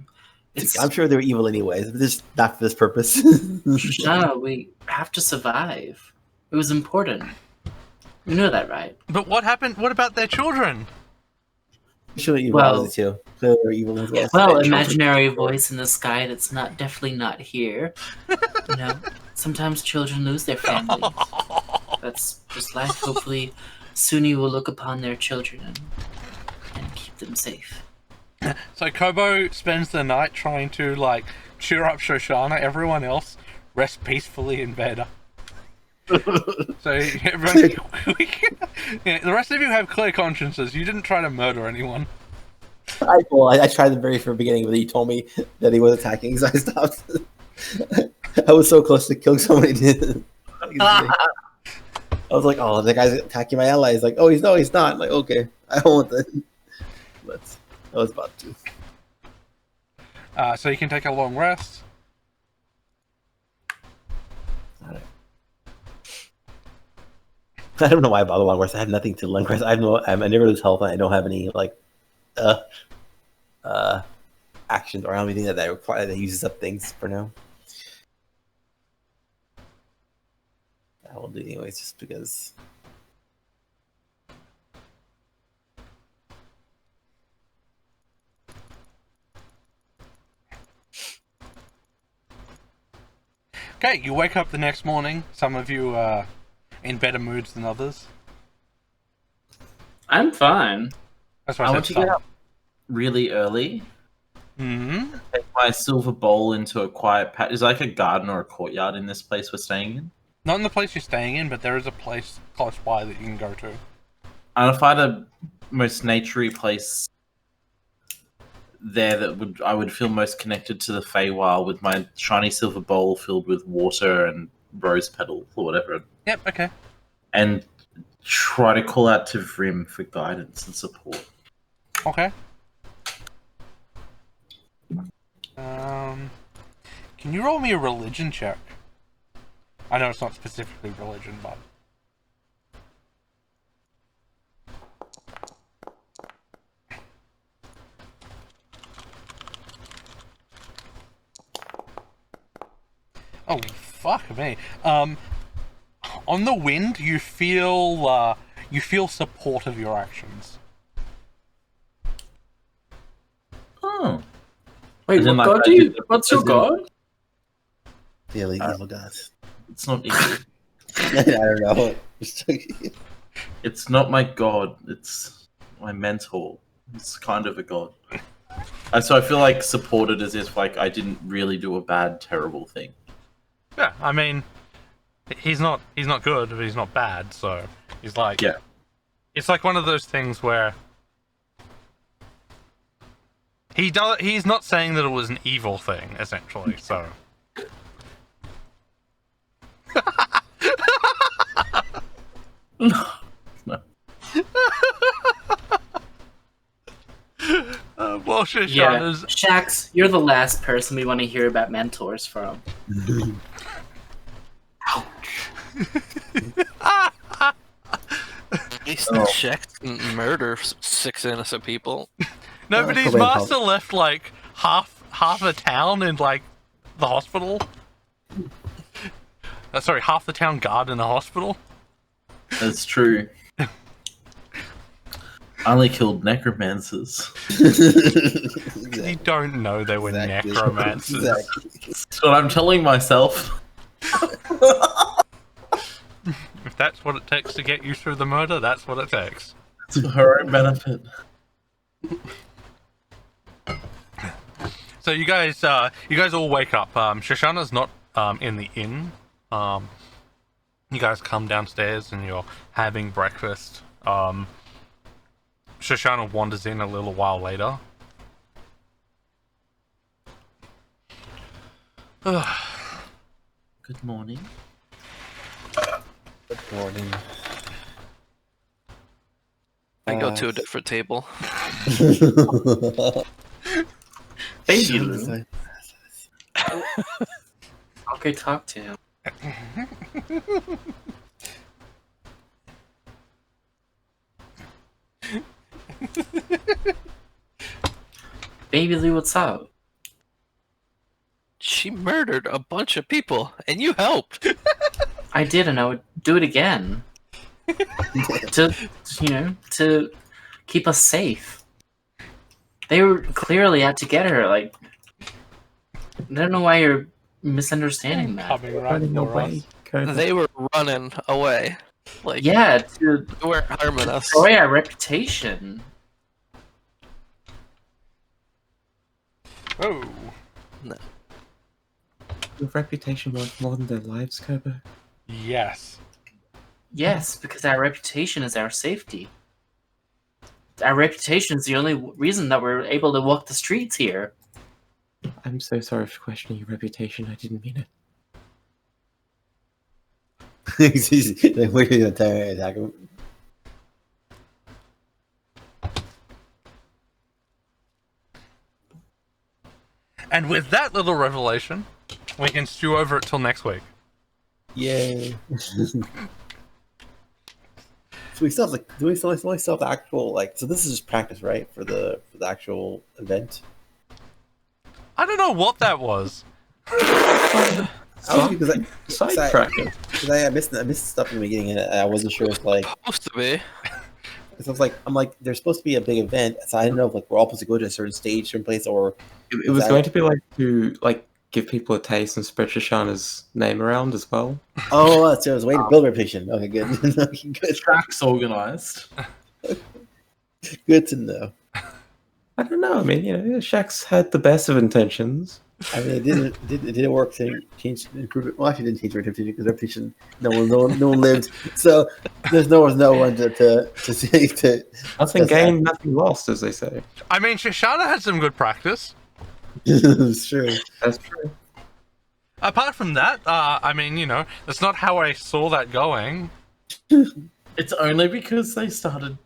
it's I'm sure they were evil anyways, but just not for this purpose. Shoshana. We have to survive. It was important. You know that, right? But what happened? What about their children? Sure, evil Well- was it too. They were evil as well. Well, Children. imaginary voice in the sky that's definitely not here. You know, sometimes children lose their families. That's just life. Hopefully, soon you will look upon their children and keep them safe. So Kobo spends the night trying to like cheer up Shoshana. Everyone else rests peacefully in bed. So everyone, yeah, the rest of you have clear consciences. You didn't try to murder anyone. I tried the very first beginning, but he told me that he was attacking, so I stopped. I was so close to killing somebody. I was like, oh, the guy's attacking my allies. Like, oh, he's not. I'm like, okay, I won't then. But I was about to. So you can take a long rest. I don't know why I bother long rest. I have nothing to long rest. I never lose health. And I don't have any like actions or anything that I require that uses up things for now. I will do anyways, just because. Okay, you wake up the next morning. Some of you are in better moods than others. I'm fine. That's why I I want said to get some. up really early. Mm-hmm. Take my silver bowl into a quiet patch. Is there like a garden or a courtyard in this place we're staying in? Not in the place you're staying in, but there is a place close by that you can go to. I'm gonna find the most naturey place there that I would feel most connected to the Feywild, with my shiny silver bowl filled with water and rose petals or whatever, Yep, okay. and try to call out to Vrim for guidance and support. Okay. Can you roll me a religion check? I know it's not specifically religion, but... Oh, fuck me. On the wind, you feel support of your actions. Oh, Wait, As in, what like, god I do you? did- What's your as in- god? Daily evil gods. it's not evil. I don't know. It's not my god. It's my mentor. It's kind of a god. So I feel like supported as if like I didn't really do a bad, terrible thing. Yeah, I mean, he's not good, but he's not bad, so he's like... Yeah. It's like one of those things where... He's not saying that it was an evil thing, essentially, so... Well, Yeah, Shoshana's... Shax, you're the last person we want to hear about mentors from. Check murder 6 innocent people. No, but his Cobain master left, like, half a town in, like, the hospital. Sorry, half the town guard in the hospital. That's true. I only killed necromancers. You don't know they were Exactly. necromancers. Exactly. That's what I'm telling myself. If that's what it takes to get you through the murder, that's what it takes. It's for her own benefit. So you guys all wake up. Shoshana's not in the inn. You guys come downstairs and you're having breakfast. Shoshana wanders in a little while later. Good morning. Good morning. I go to a different table. Thank you, Lou. Okay, talk to him. Baby Lee, what's up? She murdered a bunch of people, and you helped. I did, and I would do it again. to to keep us safe. They were clearly out to get her. Like, I don't know why you're misunderstanding that. Coming right Running for away. us. Cobra. They were running away. Like, Yeah, to they weren't harming us. destroy our reputation. Oh. Your reputation worth more than their lives, Cobra. Yes. Yes, because our reputation is our safety. Our reputation is the only reason that we're able to walk the streets here. I'm so sorry for questioning your reputation. I didn't mean it. Like, we're gonna attack him. And with that little revelation, we can stew over it till next week. Yay! So we still have like, do we still have the actual like? So this is just practice, right, for the actual event? I don't know what that was. Because Sidetracker. I missed stuff in the beginning, and I wasn't sure if like. Supposed to be. Because I'm like, there's supposed to be a big event, so I don't know if like we're all supposed to go to a certain stage, certain place, or It was going to be like to give people a taste and spread Shoshana's name around as well. oh, so it was a way to build reputation. Okay, good, okay, good, Tracks organised. good to know. I don't know. I mean, Shaq's had the best of intentions. I mean, it didn't work to improve it. Well, actually, it didn't change reputation because reputation, no one lived. So there's no one to say to. Nothing gained, nothing lost, as they say. I mean, Shoshana had some good practice. It's true. That's true. Apart from that, I mean, that's not how I saw that going. It's only because they started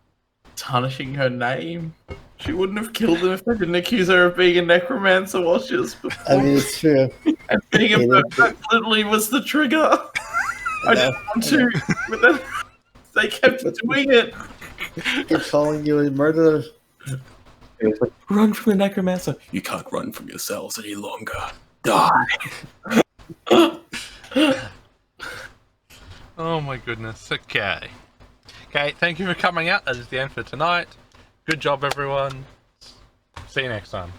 tarnishing her name. She wouldn't have killed them if they didn't accuse her of being a necromancer while she was I performing. mean, it's true. And being a perfect literally was the trigger. I didn't want to, but then they kept doing it. Keep calling you a murderer. It's like, run from the necromancer. You can't run from yourselves any longer. Die. Oh my goodness. Okay. Okay, thank you for coming out. That is the end for tonight. Good job, everyone. See you next time.